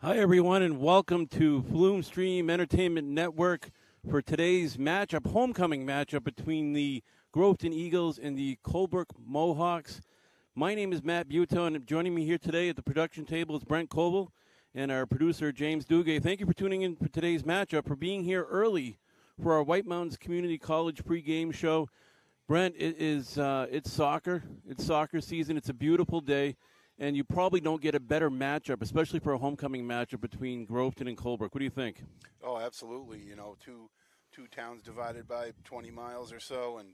Hi, everyone, and welcome to Flume Stream Entertainment Network for today's matchup, homecoming matchup between the Groveton Eagles and the Colebrook Mohawks. My name is Matt Buteau, and joining me here today at the production table is Brent Coble and our producer, James Duguay. Thank you for tuning in for today's matchup, for being here early for our White Mountains Community College pregame show. Brent, it's soccer. It's soccer season. It's a beautiful day. And you probably don't get a better matchup, especially for a homecoming matchup between Groveton and Colebrook. What do you think? Oh, absolutely. You know, two towns divided by 20 miles or so, and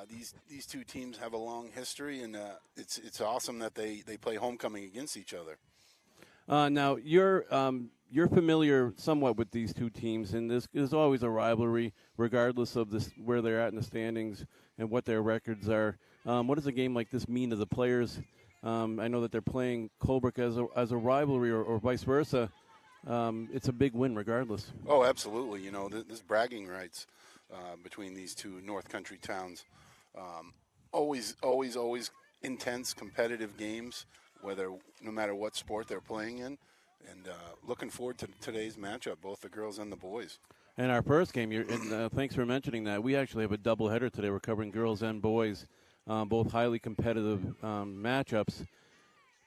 these two teams have a long history, and it's awesome that they play homecoming against each other. Now you're familiar somewhat with these two teams, and there's always a rivalry, regardless of where they're at in the standings and what their records are. What does a game like this mean to the players? I know that they're playing Colebrook as a rivalry or vice versa. It's a big win regardless. Oh, absolutely. You know, this bragging rights between these two North Country towns. Always intense, competitive games, no matter what sport they're playing in. And looking forward to today's matchup, both the girls and the boys. And our first game, thanks for mentioning that. We actually have a doubleheader today. We're covering girls and boys. Both highly competitive matchups.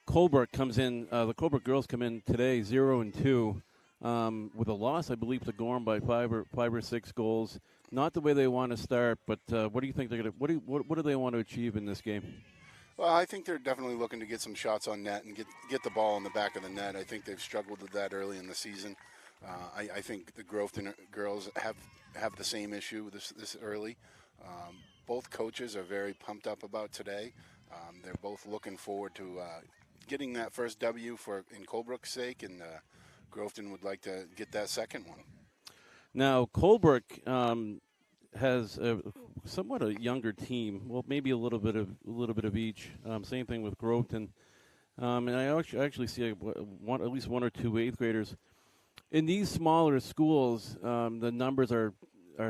Colebrook comes in. The Colebrook girls come in today 0-2 with a loss, I believe, to Gorham by five or six goals. Not the way they want to start, but what do you think they're going to? What do they want to achieve in this game? Well, I think they're definitely looking to get some shots on net and get the ball in the back of the net. I think they've struggled with that early in the season. I think the Groveton girls have the same issue this early. Both coaches are very pumped up about today. They're both looking forward to getting that first W in Colebrook's sake, and Groveton would like to get that second one. Now, Colebrook has somewhat a younger team. Well, maybe a little bit of each. Same thing with Groveton, and I actually see at least one or two eighth graders. In these smaller schools, the numbers are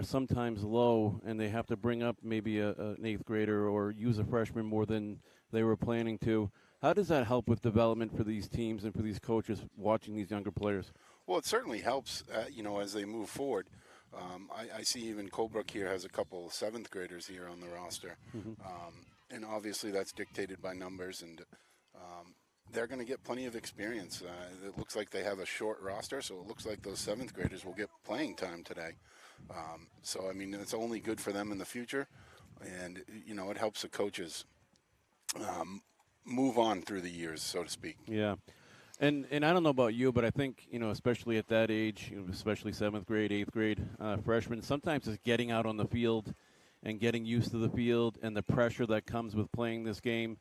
sometimes low, and they have to bring up maybe an eighth grader or use a freshman more than they were planning to. How does that help with development for these teams and for these coaches watching these younger players? Well, it certainly helps, as they move forward. I see even Colebrook here has a couple seventh graders here on the roster. Mm-hmm. And obviously that's dictated by numbers, and they're going to get plenty of experience. It looks like they have a short roster, so it looks like those seventh graders will get playing time today. So, I mean, it's only good for them in the future, and, it helps the coaches move on through the years, so to speak. Yeah. And I don't know about you, but I think, especially at that age, especially seventh grade, eighth grade freshmen, sometimes it's getting out on the field and getting used to the field and the pressure that comes with playing this game,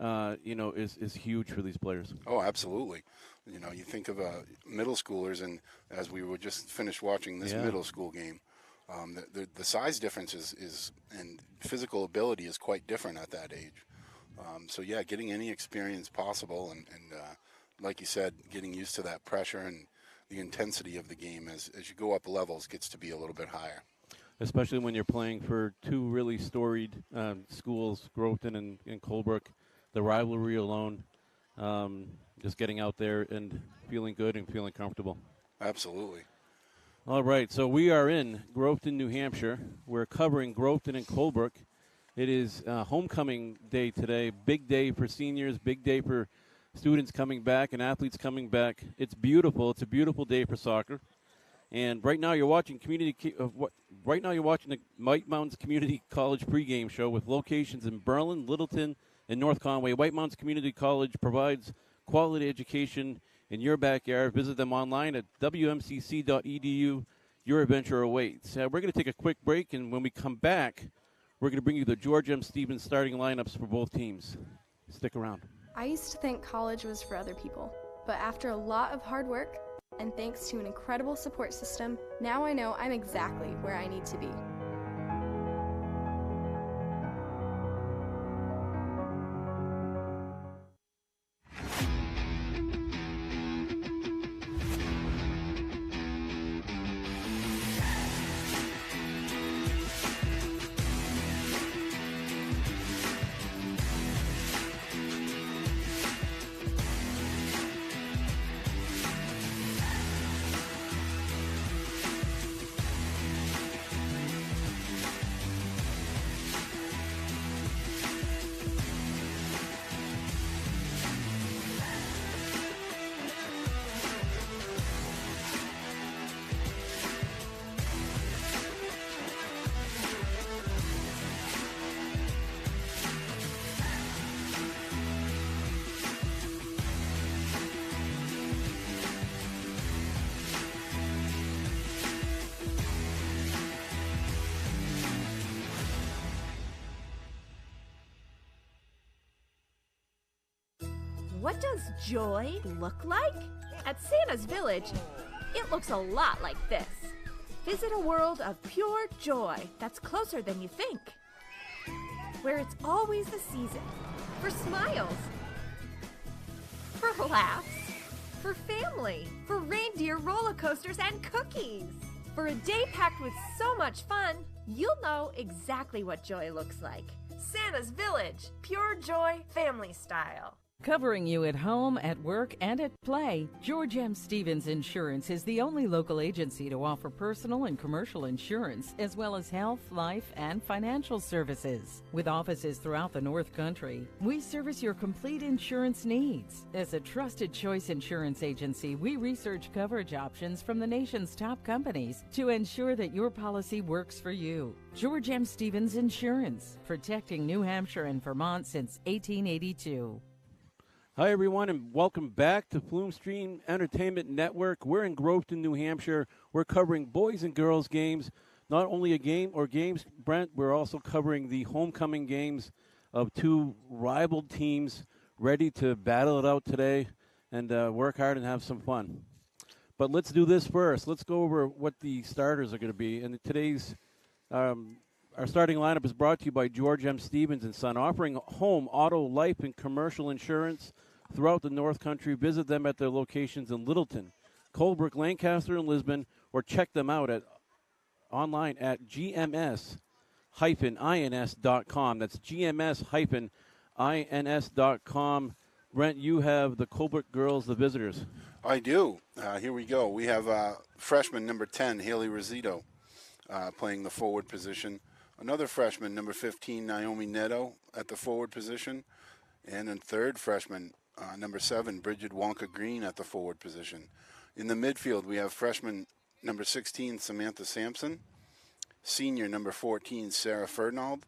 is huge for these players. Oh, absolutely. You think of middle schoolers, and as we were just finished watching this middle school game, the size difference is and physical ability is quite different at that age. So, getting any experience possible and like you said, getting used to that pressure and the intensity of the game as you go up levels gets to be a little bit higher. Especially when you're playing for two really storied schools, Groveton and Colebrook. The rivalry alone, just getting out there and feeling good and feeling comfortable. Absolutely. All right, so we are in Groveton, New Hampshire. We're covering Groveton and Colebrook. It is homecoming day today, big day for seniors, big day for students coming back and athletes coming back. It's beautiful. It's a beautiful day for soccer. And right now you're watching the White Mountains Community College pregame show with locations in Berlin, Littleton, and North Conway. White Mountains Community College provides quality education in your backyard. Visit them online at wmcc.edu. Your adventure awaits. We're going to take a quick break, and when we come back, we're going to bring you the George M. Stevens starting lineups for both teams. Stick around. I used to think college was for other people, but after a lot of hard work and thanks to an incredible support system, now I know I'm exactly where I need to be. What does joy look like? At Santa's Village, it looks a lot like this. Visit a world of pure joy that's closer than you think, where it's always the season for smiles, for laughs, for family, for reindeer roller coasters and cookies. For a day packed with so much fun, you'll know exactly what joy looks like. Santa's Village, pure joy, family style. Covering you at home, at work, and at play, George M. Stevens Insurance is the only local agency to offer personal and commercial insurance, as well as health, life, and financial services. With offices throughout the North Country, we service your complete insurance needs. As a trusted choice insurance agency, we research coverage options from the nation's top companies to ensure that your policy works for you. George M. Stevens Insurance, protecting New Hampshire and Vermont since 1882. Hi, everyone, and welcome back to Flume Stream Entertainment Network. We're in Groveton, New Hampshire. We're covering boys and girls games. Not only a game or games, Brent, we're also covering the homecoming games of two rival teams ready to battle it out today and work hard and have some fun. But let's do this first. Let's go over what the starters are going to be. And today's our starting lineup is brought to you by George M. Stevens & Son, offering home, auto, life, and commercial insurance throughout the North Country. Visit them at their locations in Littleton, Colebrook, Lancaster, and Lisbon, or check them out online at gms-ins.com. That's gms-ins.com. Brent, you have the Colebrook girls, the visitors. I do. Here we go. We have freshman number 10, Haley Rosito, playing the forward position. Another freshman, number 15, Naomi Neto, at the forward position. And then third freshman, number 7, Bridget Wonka Green, at the forward position. In the midfield, we have freshman number 16, Samantha Sampson. Senior number 14, Sarah Ferdinand.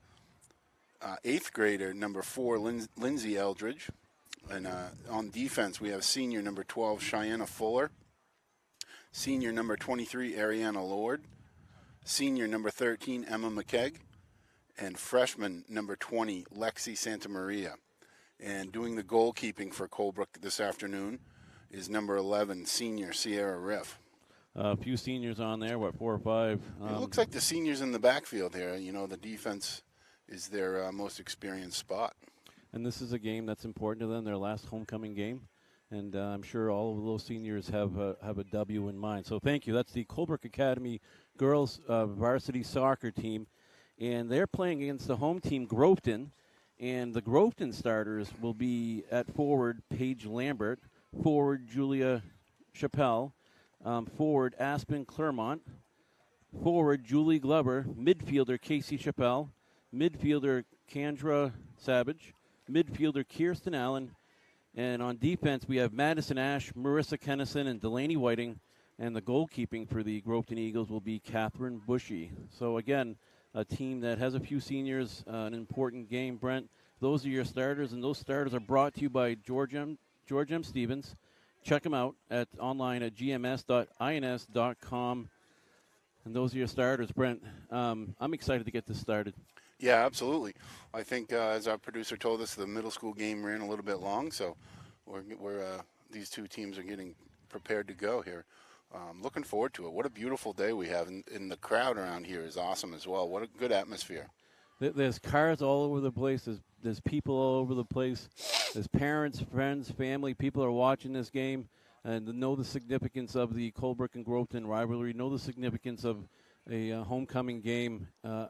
8th grader, number 4, Lindsay Eldridge. And on defense, we have senior number 12, Cheyenne Fuller. Senior number 23, Ariana Lord. Senior number 13, Emma McKegg, and freshman number 20, Lexi Santamaria. And doing the goalkeeping for Colebrook this afternoon is number 11, senior Sierra Riff. A few seniors on there, 4 or 5? It looks like the seniors in the backfield here. You know, the defense is their most experienced spot. And this is a game that's important to them, their last homecoming game. And I'm sure all of those seniors have a W in mind. So thank you. That's the Colebrook Academy girls varsity soccer team. And they're playing against the home team, Groveton. And the Groveton starters will be at forward, Paige Lambert. Forward, Julia Chappelle. Forward, Aspen Claremont. Forward, Julie Glover. Midfielder, Casey Chappelle. Midfielder, Kendra Savage. Midfielder, Kirsten Allen. And on defense, we have Madison Ash, Marissa Kennison, and Delaney Whiting. And the goalkeeping for the Groveton Eagles will be Catherine Bushy. So, again, a team that has a few seniors, an important game. Brent, those are your starters, and those starters are brought to you by George M. Stevens. Check them out online at gms.ins.com. And those are your starters, Brent. I'm excited to get this started. Yeah, absolutely. I think, as our producer told us, the middle school game ran a little bit long, so these two teams are getting prepared to go here. Looking forward to it. What a beautiful day we have, and the crowd around here is awesome as well. What a good atmosphere. There's cars all over the place. There's people all over the place. There's parents, friends, family. People are watching this game and know the significance of the Colebrook and Groveton rivalry, know the significance of a homecoming game.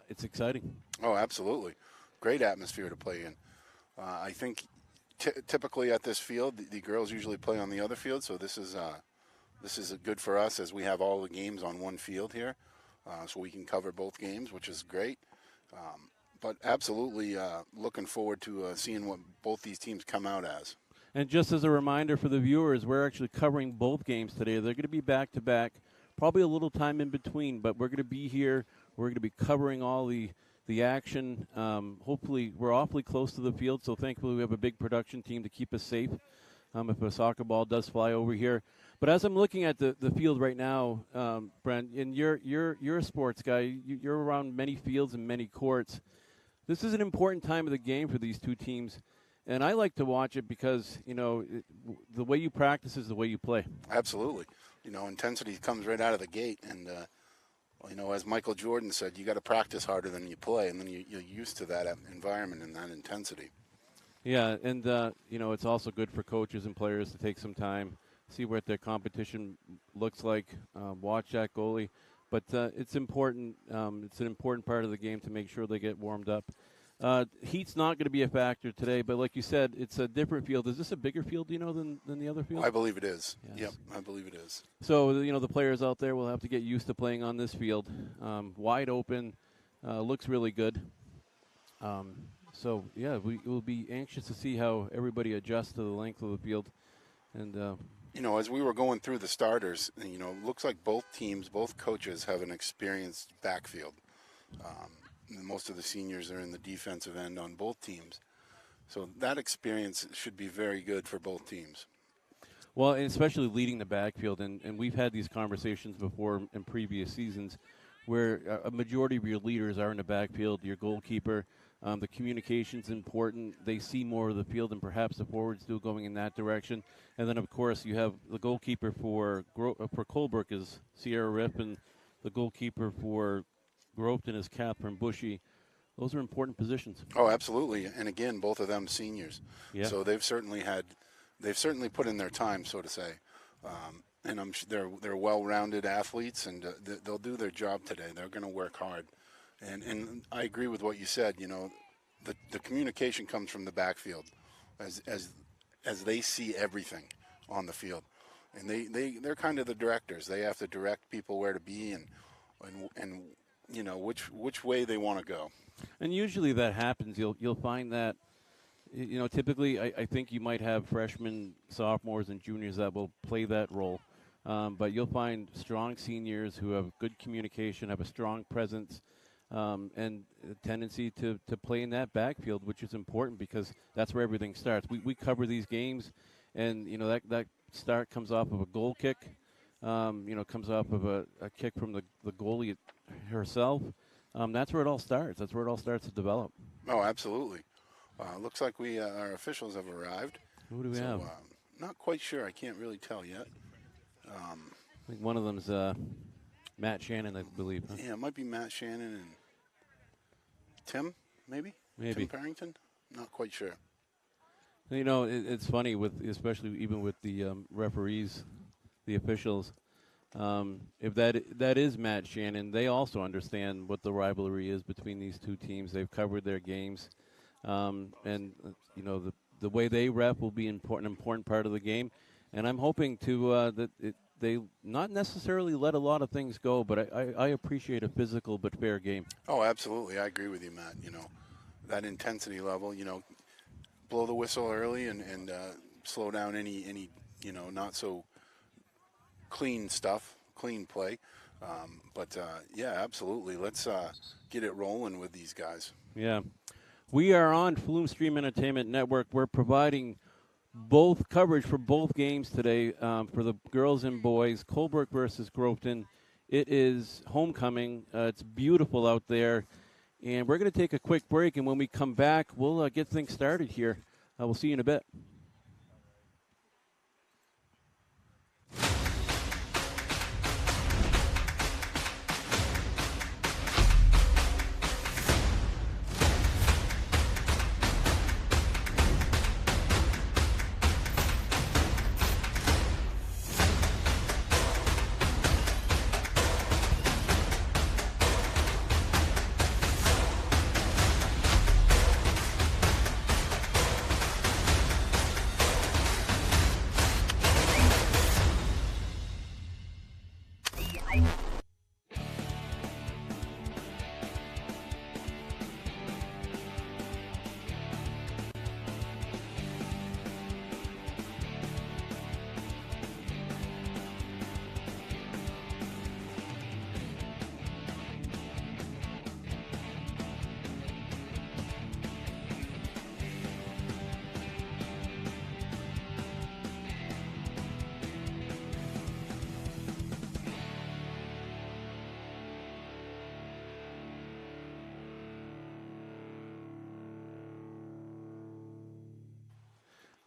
It's exciting. Oh, absolutely. Great atmosphere to play in. I think typically at this field, the girls usually play on the other field, so this is good for us as we have all the games on one field here, so we can cover both games, which is great. But absolutely looking forward to seeing what both these teams come out as. And just as a reminder for the viewers, we're actually covering both games today. They're going to be back-to-back, probably a little time in between, but we're going to be here. We're going to be covering all the action. Hopefully, we're awfully close to the field, so thankfully we have a big production team to keep us safe if a soccer ball does fly over here. But as I'm looking at the field right now, Brent, and you're a sports guy. You're around many fields and many courts. This is an important time of the game for these two teams. And I like to watch it because, the way you practice is the way you play. Absolutely. Intensity comes right out of the gate. And, as Michael Jordan said, you got to practice harder than you play, and then you're used to that environment and that intensity. Yeah, and, it's also good for coaches and players to take some time, see what their competition looks like, watch that goalie. But it's important. It's an important part of the game to make sure they get warmed up. Heat's not going to be a factor today, but like you said, it's a different field. Is this a bigger field, than the other field? I believe it is. Yes. Yep, I believe it is. So, the players out there will have to get used to playing on this field. Wide open, looks really good. We will be anxious to see how everybody adjusts to the length of the field. And as we were going through the starters, it looks like both teams, both coaches have an experienced backfield. Most of the seniors are in the defensive end on both teams. So that experience should be very good for both teams. Well, and especially leading the backfield. And we've had these conversations before in previous seasons where a majority of your leaders are in the backfield, your goalkeeper. The communication's important. They see more of the field than perhaps the forwards do going in that direction. And then, of course, you have the goalkeeper for Colebrook is Sierra Rip, and the goalkeeper for Groveton is Catherine Bushy. Those are important positions. Oh, absolutely. And again, both of them seniors. Yeah. So they've certainly put in their time, so to say. And I'm sure they're well-rounded athletes, and they'll do their job today. They're going to work hard. And I agree with what you said. The communication comes from the backfield, as they see everything on the field, and they're kind of the directors. They have to direct people where to be and which way they want to go. And usually that happens. You'll find that, typically I think you might have freshmen, sophomores, and juniors that will play that role. But you'll find strong seniors who have good communication, have a strong presence, and a tendency to play in that backfield, which is important because that's where everything starts. We cover these games, and, that start comes off of a goal kick, comes off of a kick from the goalie herself. That's where it all starts. That's where it all starts to develop. Oh, absolutely. Looks like our officials have arrived. Who do we have? Not quite sure. I can't really tell yet. I think one of them's Matt Shannon, I believe. Huh? Yeah, it might be Matt Shannon and Tim, maybe? Maybe. Tim Parrington? Not quite sure. It's funny, especially even with the referees, the officials. If that is Matt Shannon, they also understand what the rivalry is between these two teams. They've covered their games, and the way they ref will be an important part of the game. And I'm hoping that they not necessarily let a lot of things go, but I appreciate a physical but fair game. Oh, absolutely. I agree with you, Matt. That intensity level, blow the whistle early and slow down any not so clean stuff, clean play. Yeah, absolutely. Let's get it rolling with these guys. Yeah. We are on Flume Stream Entertainment Network. We're providing both coverage for both games today for the girls and boys. Colebrook versus Groveton. It is homecoming. It's beautiful out there. And we're going to take a quick break, and when we come back, we'll get things started here. We'll see you in a bit.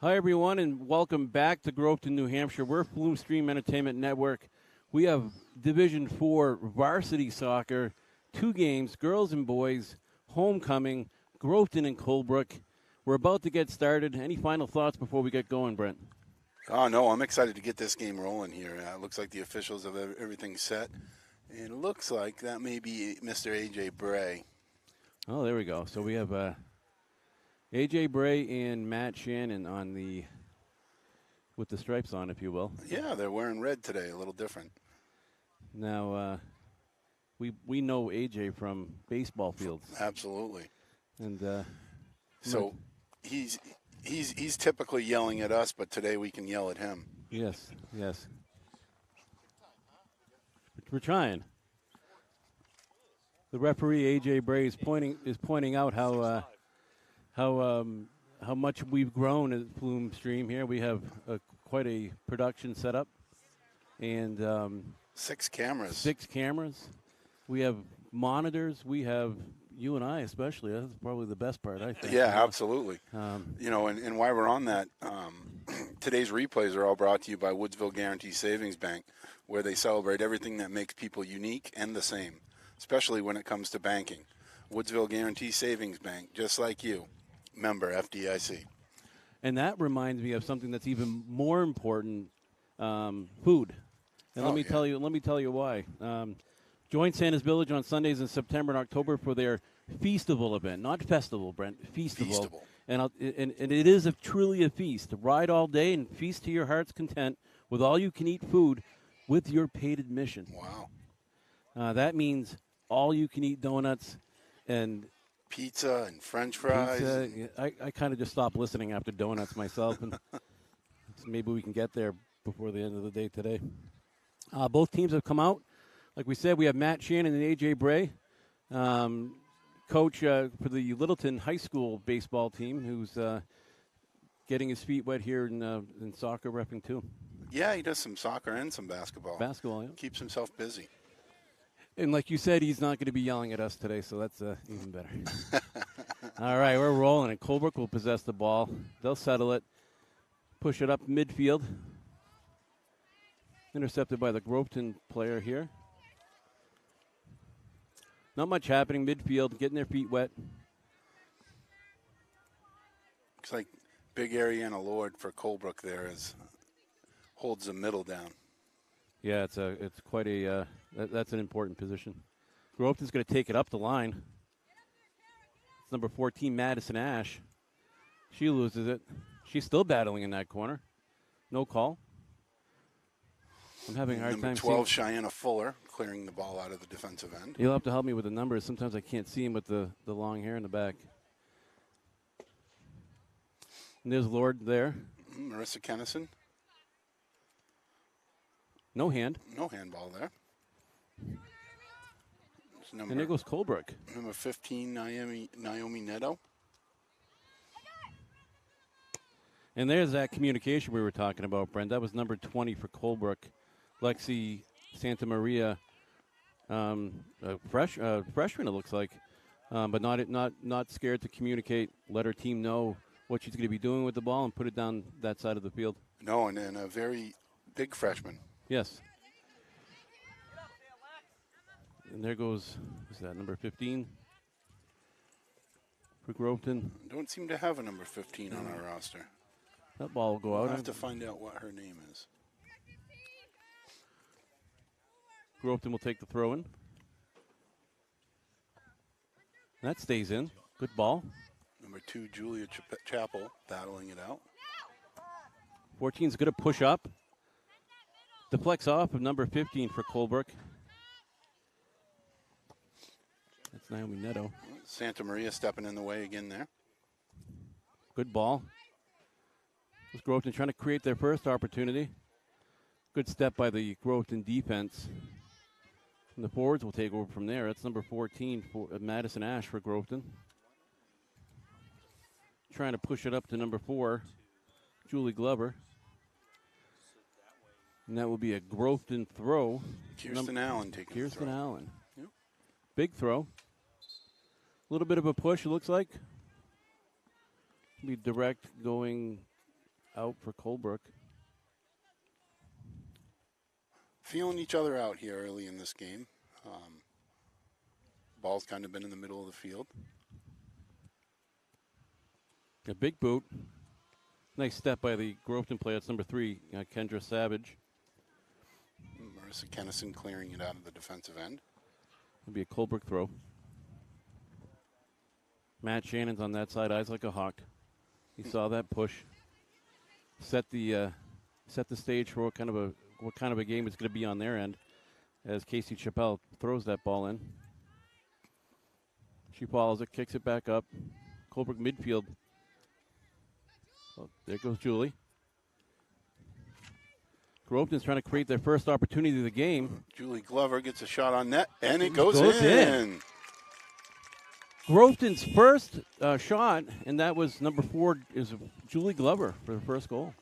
Hi, everyone, and welcome back to Groveton, New Hampshire. We're Flume Stream Entertainment Network. We have Division 4 varsity soccer, 2 games, girls and boys, homecoming, Groveton and Colebrook. We're about to get started. Any final thoughts before we get going, Brent? Oh, no, I'm excited to get this game rolling here. It looks like the officials have everything set. And it looks like that may be Mr. A.J. Bray. Oh, there we go. So we have A.J. Bray and Matt Shannon on with the stripes on, if you will. Yeah, they're wearing red today, a little different. Now, we know A.J. from baseball fields. Absolutely. And so he's typically yelling at us, but today we can yell at him. Yes. We're trying. The referee A.J. Bray is pointing out how much we've grown at Flume Stream here. We have quite a production set up, and 6 cameras. 6 cameras. We have monitors. We have you and I especially. That's probably the best part, I think. Yeah, absolutely. And while we're on that, today's replays are all brought to you by Woodsville Guarantee Savings Bank, where they celebrate everything that makes people unique and the same, especially when it comes to banking. Woodsville Guarantee Savings Bank, just like you, member FDIC. And that reminds me of something that's even more important: food. And let me tell you why. Join Santa's Village on Sundays in September and October for their Feastival event, not festival, Brent. Feastival. And it is truly a feast. Ride all day and feast to your heart's content with all-you-can-eat food with your paid admission. Wow. That means all-you-can-eat donuts and pizza and French fries. I kind of just stopped listening after donuts myself, and so maybe we can get there before the end of the day today. Both teams have come out. Like we said, we have Matt Shannon and A.J. Bray, coach for the Littleton High School baseball team, who's getting his feet wet here in soccer repping too. Yeah, he does some soccer and some basketball. Basketball, yeah. Keeps himself busy. And like you said, he's not going to be yelling at us today, so that's even better. All right, we're rolling, and Colebrook will possess the ball. They'll settle it, push it up midfield. Intercepted by the Groveton player here. Not much happening midfield, getting their feet wet. Looks like Big Ariana Lord for Colebrook there holds the middle down. Yeah, it's quite a that's an important position. Groveton's going to take it up the line. It's number 14, Madison Ash. She loses it. She's still battling in that corner. No call. I'm having a hard time seeing. Number 12, Cheyenne Fuller, clearing the ball out of the defensive end. You'll have to help me with the numbers. Sometimes I can't see him with the long hair in the back. And there's Lord there. Marissa Kennison. No hand. No handball there. And there goes Colebrook. Number 15, Naomi Neto. And there's that communication we were talking about, Brent. That was number 20 for Colebrook. Lexi Santa Maria, freshman it looks like, but not scared to communicate, let her team know what she's going to be doing with the ball and put it down that side of the field. No, and a very big freshman. Yes. And there goes, who's that, number 15 for Groveton. Don't seem to have a number 15 on our roster. That ball will go out. I'll have to find out what her name is. Groveton will take the throw in. That stays in. Good ball. Number 2, Julia Chappell, battling it out. 14's going to push up. Deflects off of number 15 for Colebrook. That's Naomi Neto. Santa Maria stepping in the way again there. Good ball. Was Groveton trying to create their first opportunity. Good step by the Groveton defense. And the forwards will take over from there. That's number 14 for Madison Ash for Groveton. Trying to push it up to number 4, Julie Glover. And that will be a Groveton throw. Kirsten Allen taking the throw. Allen. Yep. Big throw. A little bit of a push, it looks like. Be direct going out for Colebrook. Feeling each other out here early in this game. Ball's kind of been in the middle of the field. A big boot. Nice step by the Groveton player. That's number 3, Kendra Savage. Marissa Kennison clearing it out of the defensive end. It'll be a Colebrook throw. Matt Shannon's on that side, eyes like a hawk. He saw that push. Set the stage for what kind of a game it's going to be on their end, as Casey Chappelle throws that ball in. She follows it, kicks it back up. Colebrook midfield. Oh, there goes Julie. Groveton's trying to create their first opportunity of the game. Julie Glover gets a shot on net, and it goes in. Groveton's first shot, and that was number 4, is Julie Glover for the first goal.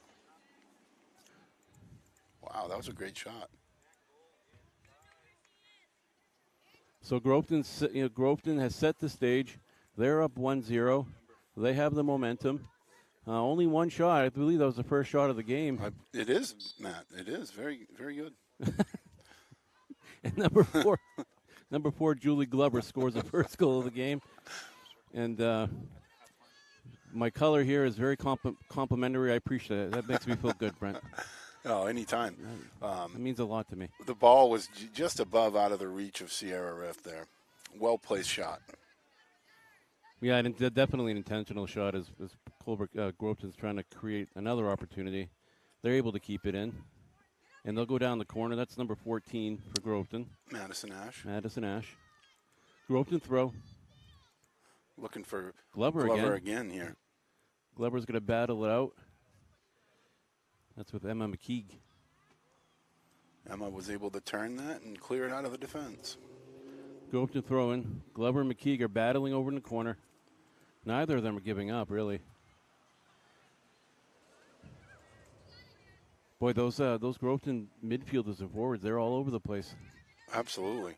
Wow, that was a great shot. So Groveton has set the stage. They're up 1-0. They have the momentum. Only one shot. I believe that was the first shot of the game. It is, Matt. It is very, very good. And number four, Julie Glover scores the first goal of the game. And my color here is very complimentary. I appreciate it. That makes me feel good, Brent. Oh, anytime. It means a lot to me. The ball was just above out of the reach of Sierra Riff there. Well-placed shot. Yeah, and definitely an intentional shot as Groveton's trying to create another opportunity. They're able to keep it in. And they'll go down the corner. That's number 14 for Groveton. Madison Ash. Groveton throw. Looking for Glover again here. Glover's going to battle it out. That's with Emma McKeague. Emma was able to turn that and clear it out of the defense. Groveton throw in. Glover and McKeague are battling over in the corner. Neither of them are giving up, really. Boy, those Groveton midfielders and forwards, they're all over the place. Absolutely.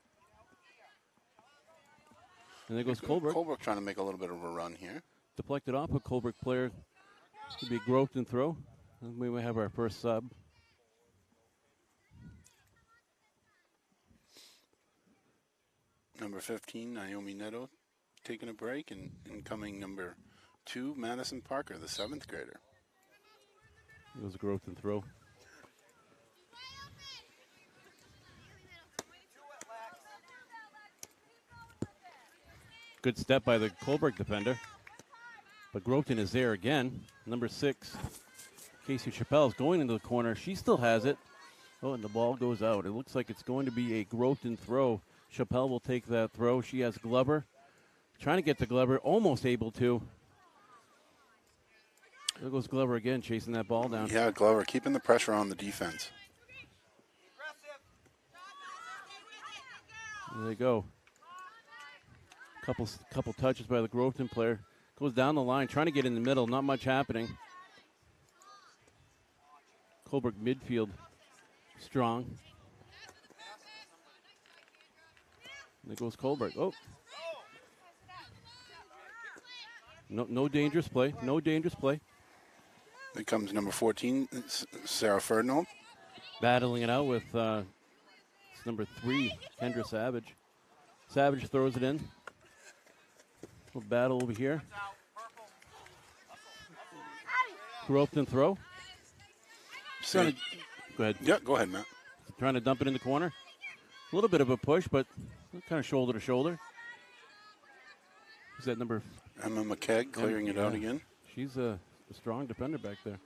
And there goes Colebrook. Colebrook trying to make a little bit of a run here. Deflected off a Colebrook player. This will be a Groveton throw. And we might have our first sub. Number 15, Naomi Neto, taking a break, and incoming number 2, Madison Parker, the 7th grader. It was a Groveton throw. Good step by the Colebrook defender. But Groveton is there again. Number 6, Casey Chappelle is going into the corner. She still has it. Oh, and the ball goes out. It looks like it's going to be a Groveton throw. Chappelle will take that throw. She has Glover. Trying to get to Glover. Almost able to. There goes Glover again, chasing that ball down. Yeah, Glover keeping the pressure on the defense. There they go. Couple touches by the Groveton player. Goes down the line, trying to get in the middle. Not much happening. Colebrook midfield strong. There goes Colebrook. Oh. No dangerous play. No dangerous play. Here comes number 14, Sarah Ferdinand. Battling it out with number 3, Kendra Savage. Savage throws it in. Little battle over here. Groveton throw. Go ahead. Yeah, go ahead, Matt. Trying to dump it in the corner. A little bit of a push, but kind of shoulder to shoulder. Is that number? Emma McKeag clearing it out again. She's a strong defender back there.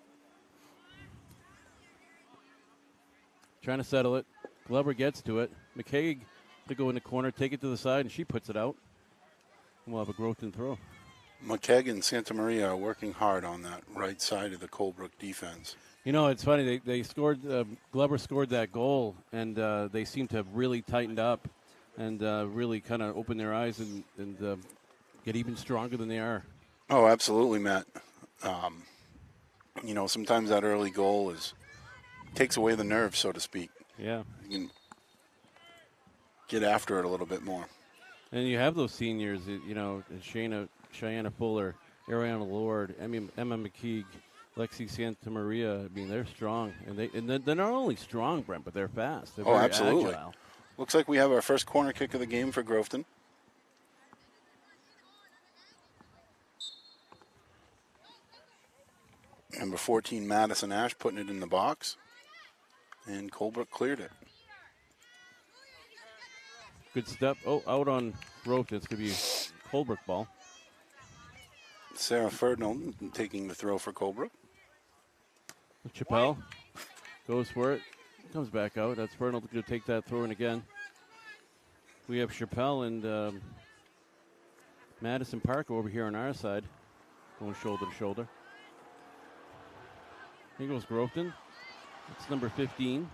Trying to settle it. Glover gets to it. McKeag to go in the corner, take it to the side, and she puts it out. And we'll have a Groveton throw. McKeag and Santa Maria are working hard on that right side of the Colebrook defense. You know, it's funny. They scored. Glover scored that goal, and they seem to have really tightened up and really kind of opened their eyes and get even stronger than they are. Oh, absolutely, Matt. You know, sometimes that early goal takes away the nerve, so to speak. Yeah. You can get after it a little bit more. And you have those seniors, you know, Cheyenne Fuller, Ariana Lord, Emma McKeague, Lexi Santa Maria, I mean, they're strong. And they're not only strong, Brent, but they're fast. They're very absolutely. agile. Looks like we have our first corner kick of the game for Groveton. Number 14, Madison Ash, putting it in the box. And Colebrook cleared it. Good step. Oh, out on Groveton. It's going to be Colebrook ball. Sarah Ferdinand taking the throw for Colebrook. Chappelle goes for it. Comes back out. That's Ferdinand going to take that throw in again. We have Chappelle and Madison Parker over here on our side, going shoulder to shoulder. Here goes Groveton. It's number 15.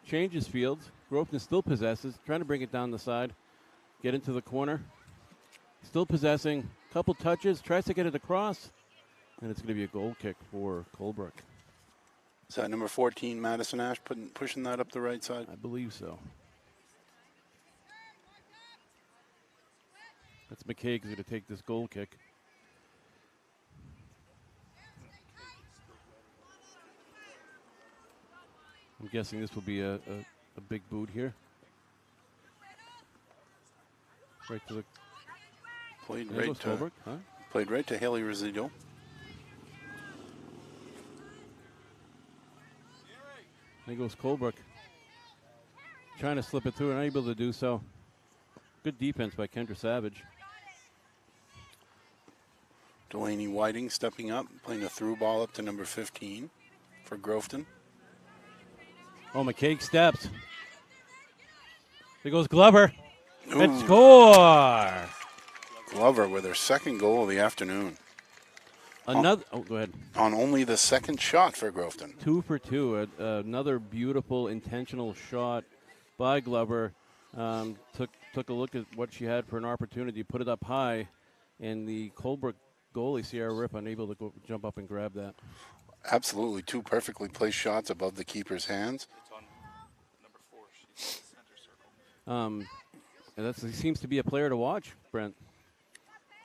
Changes fields. Groveton still possesses, trying to bring it down the side, get into the corner. Still possessing, couple touches, tries to get it across, and it's going to be a goal kick for Colebrook. Is that number 14, Madison Ash, pushing that up the right side? I believe so. That's McKay who's going to take this goal kick. I'm guessing this will be a big boot here. Right to the Played there right goes to Colebrook, huh? Played right to Haley Residual. There goes Colebrook. Trying to slip it through and unable to do so. Good defense by Kendra Savage. Delaney Whiting stepping up, playing a through ball up to number 15 for Groveton. Oh, McKay steps. There goes Glover. Ooh. And score! Glover with her second goal of the afternoon. Another. Oh, go ahead. On only the second shot for Groveton. 2 for 2. Another beautiful intentional shot by Glover. Took a look at what she had for an opportunity, put it up high, and the Colebrook goalie, Sierra Rip, unable to jump up and grab that. Absolutely, 2 perfectly placed shots above the keeper's hands. It's on number 4. She's in the center circle. And he seems to be a player to watch, Brent.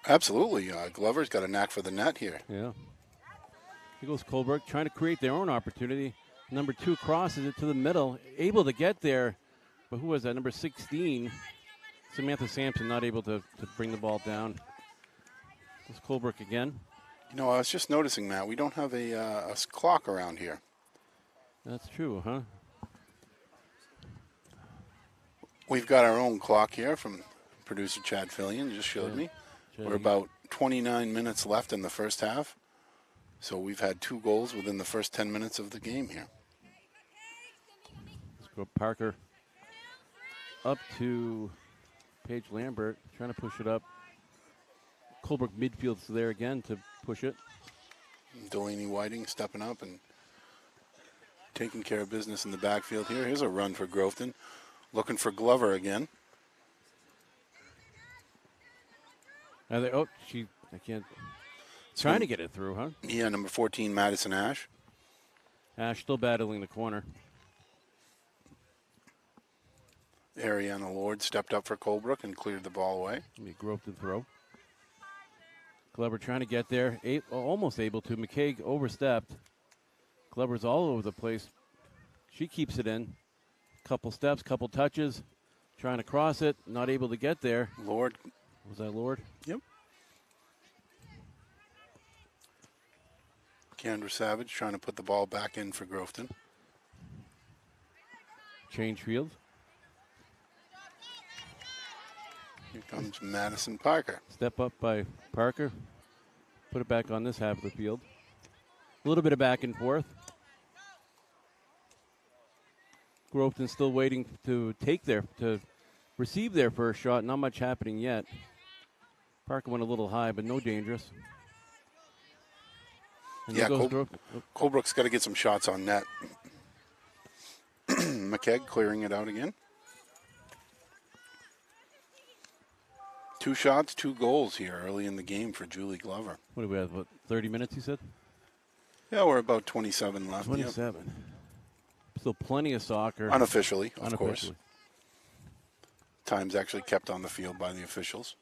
Absolutely. Glover's got a knack for the net here. Yeah. Here goes Colebrook trying to create their own opportunity. Number 2 crosses it to the middle, able to get there. But who was that? Number 16, Samantha Sampson, not able to bring the ball down. It's Colebrook again. You know, I was just noticing, Matt, we don't have a clock around here. That's true, huh? We've got our own clock here from producer Chad Fillion, just showed me. We're about 29 minutes left in the first half. So we've had 2 goals within the first 10 minutes of the game here. Let's go Parker up to Paige Lambert, trying to push it up. Colebrook midfield's there again to push it. Delaney Whiting stepping up and taking care of business in the backfield here. Here's a run for Groveton. Looking for Glover again. I can't. Trying to get it through, huh? Yeah, number 14, Madison Ash. Ash still battling the corner. Ariana Lord stepped up for Colebrook and cleared the ball away. Groveton throw. Glover trying to get there, almost able to. McKay overstepped. Glover's all over the place. She keeps it in. Couple steps, couple touches. Trying to cross it, not able to get there. Lord. Was that Lord? Yep. Kendra Savage trying to put the ball back in for Groveton. Change field. Here comes Madison Parker. Step up by Parker. Put it back on this half of the field. A little bit of back and forth. Groveton still waiting to receive their first shot. Not much happening yet. Parker went a little high, but no dangerous. And Yeah, there goes Colebrook's got to get some shots on net. McKegg clearing it out again. 2 shots, 2 goals here early in the game for Julie Glover. What do we have, 30 minutes, you said? Yeah, we're about 27 left. 27. Yep. Still plenty of soccer. Unofficially, of course. Time's actually kept on the field by the officials.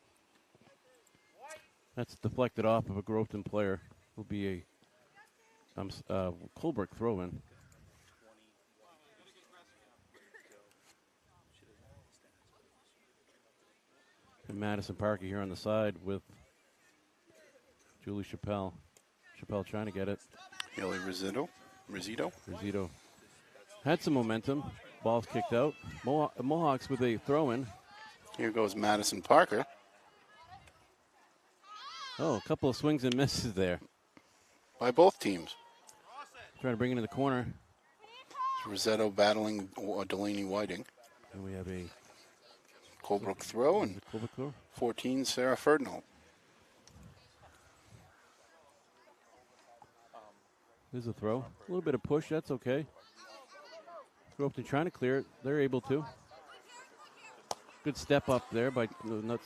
That's deflected off of a Groveton player. will be a Colebrook throw-in. And Madison Parker here on the side with Julie Chappelle. Chappelle trying to get it. Haley Rizito. Had some momentum. Ball's kicked out. Mohawks with a throw-in. Here goes Madison Parker. Oh, a couple of swings and misses there. By both teams. Trying to bring it in the corner. Rizzetto battling Delaney Whiting. And we have a Colebrook throw and Colebrook throw. 14, Sarah Ferdinand. There's a throw. A little bit of push. That's okay. Groveton trying to clear it. They're able to. Good step up there by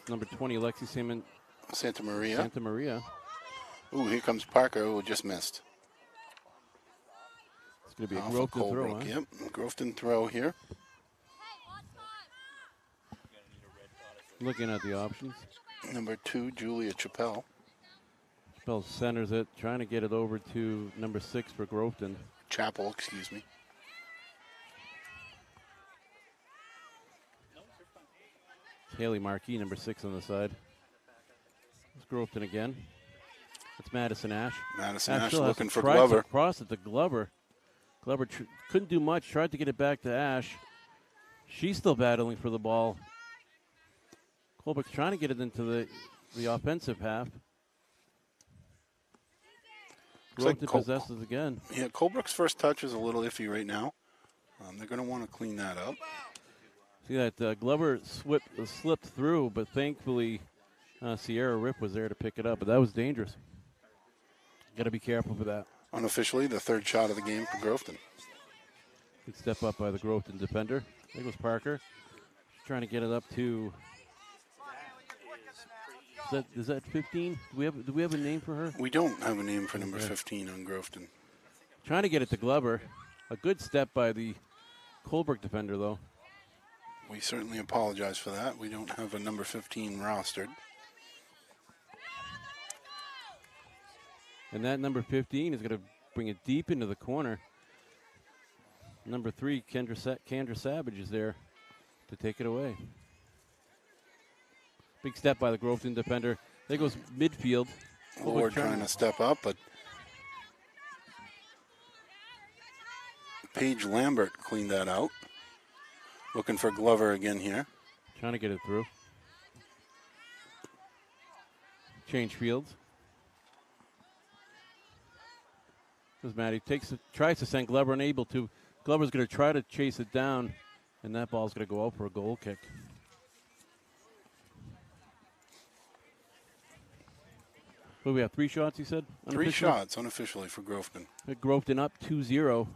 number 20, Alexi Santa Maria. Ooh, here comes Parker, who just missed. It's going to be a Groveton throw, huh? Yep, Groveton throw here. Looking at the options. Number 2, Julia Chappelle. Chappelle centers it, trying to get it over to number 6 for Groveton. Chapel, excuse me. Haley Markey, number 6 on the side. It's Groveton again. It's Madison Ash. Madison Ash still looking for tries Glover. to cross it to Glover. Glover couldn't do much, tried to get it back to Ash. She's still battling for the ball. Colebrook's trying to get it into the offensive half. Groveton possesses again. Yeah, Colebrook's first touch is a little iffy right now. They're going to want to clean that up. See that Glover slipped through, but thankfully Sierra Rip was there to pick it up. But that was dangerous. Got to be careful for that. Unofficially, the third shot of the game for Groveton. Good step up by the Groveton defender. There goes Parker. She's trying to get it up to. Is that 15? Do we have a name for her? We don't have a name for number 15 on Groveton. Trying to get it to Glover. A good step by the Colebrook defender, though. We certainly apologize for that. We don't have a number 15 rostered. And that number 15 is going to bring it deep into the corner. Number 3, Kendra Savage is there to take it away. Big step by the Groveton defender. There goes midfield. Lord trying to step up, but Paige Lambert cleaned that out. Looking for Glover again here. Trying to get it through. Change fields. Does Maddie tries to send Glover, unable to. Glover's going to try to chase it down, and that ball's going to go out for a goal kick. What do we have, 3 shots, you said? 3 shots unofficially for Groveton. Groveton up 2-0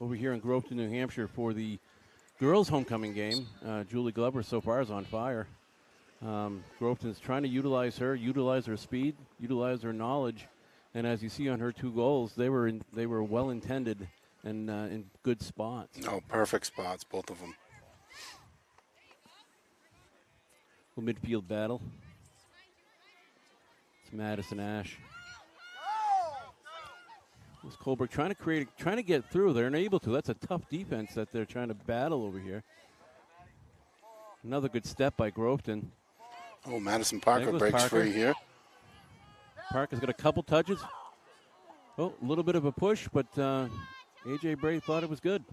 over here in Groveton, New Hampshire for the girls' homecoming game. Julie Glover so far is on fire. Groveton's trying to utilize her speed, utilize her knowledge, and as you see on her 2 goals, they were well intended and in good spots. Oh, perfect spots, both of them. Little midfield battle. It's Madison Ash. It's Colebrook trying to get through. They're unable to. That's a tough defense that they're trying to battle over here. Another good step by Groveton. Oh, Madison Parker breaks free here. Parker's got a couple touches. Oh, a little bit of a push, but A.J. Bray thought it was good.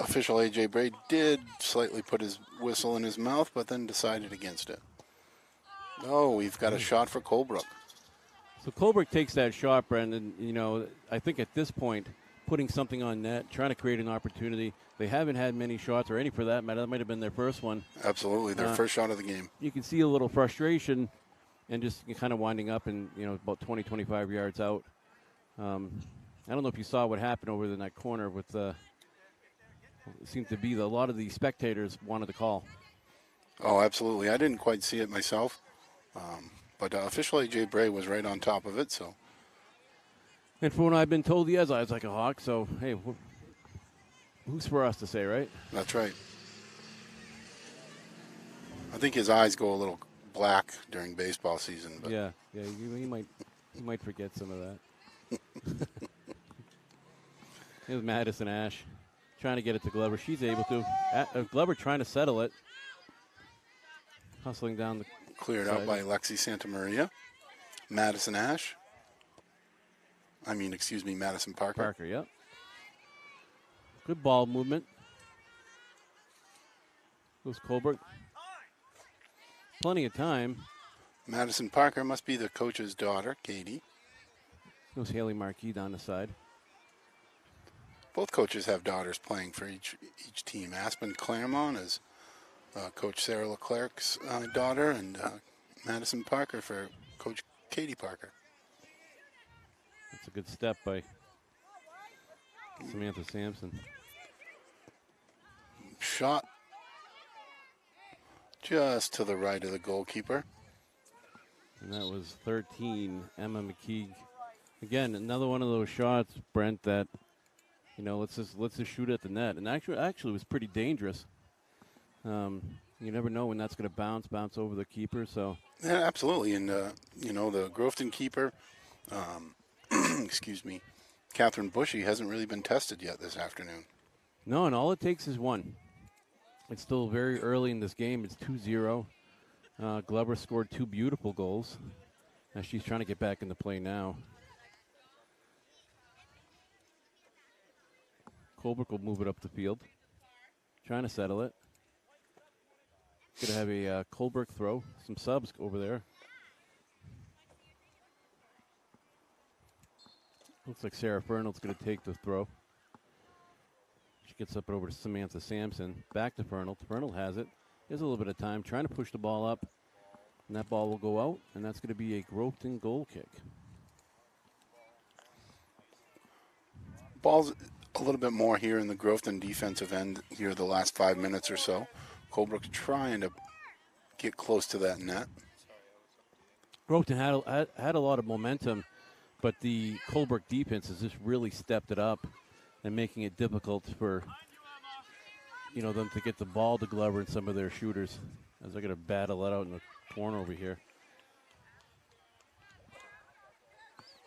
Official A.J. Bray did slightly put his whistle in his mouth, but then decided against it. Oh, we've got a shot for Colebrook. So Colebrook takes that shot, Brendan. You know, I think at this point, putting something on net, trying to create an opportunity. They haven't had many shots, or any for that matter. That might have been their first one. Absolutely, their first shot of the game. You can see a little frustration and just kind of winding up and, about 20, 25 yards out. I don't know if you saw what happened over in that corner with it seemed to be a lot of the spectators wanted to call. Oh, absolutely. I didn't quite see it myself. But official A.J. Bray was right on top of it, so. And from what I've been told, he has eyes like a hawk, so, hey, who's for us to say, right? That's right. I think his eyes go a little black during baseball season. But yeah, he might You might forget some of that. Here's Madison Ash trying to get it to Glover. She's able to. Glover trying to settle it. Hustling down the Cleared side. out by Lexi Santamaria. Madison Ash. Madison Parker. Parker, yep. Good ball movement. Goes Colebrook. Plenty of time. Madison Parker must be the coach's daughter, Katie. Goes Haley Marquis down the side. Both coaches have daughters playing for each team. Aspen Claremont is Coach Sarah Leclerc's daughter, and Madison Parker for Coach Katie Parker. That's a good step by Samantha Sampson. Shot just to the right of the goalkeeper. And that was 13, Emma McKeague. Again, another one of those shots, Brent, that, let's just shoot at the net. And actually it was pretty dangerous. You never know when that's going to bounce over the keeper. So Yeah, absolutely. And, the Groveton keeper, Catherine Bushy, hasn't really been tested yet this afternoon. No, and all it takes is one. It's still very early in this game. It's 2-0. Glover scored 2 beautiful goals. Now she's trying to get back into play now. Colebrook will move it up the field. Trying to settle it. Going to have a Colebrook throw. Some subs over there. Looks like Sarah Fernald's going to take the throw. She gets up over to Samantha Sampson. Back to Fernald. Fernald has it. He has a little bit of time. Trying to push the ball up. And that ball will go out. And that's going to be a Groveton goal kick. Ball's a little bit more here in the Groveton defensive end here the last 5 minutes or so. Colebrook's trying to get close to that net. Groveton had a lot of momentum, but the Colebrook defense has just really stepped it up and making it difficult for them to get the ball to Glover and some of their shooters as they're going to battle it out in the corner over here.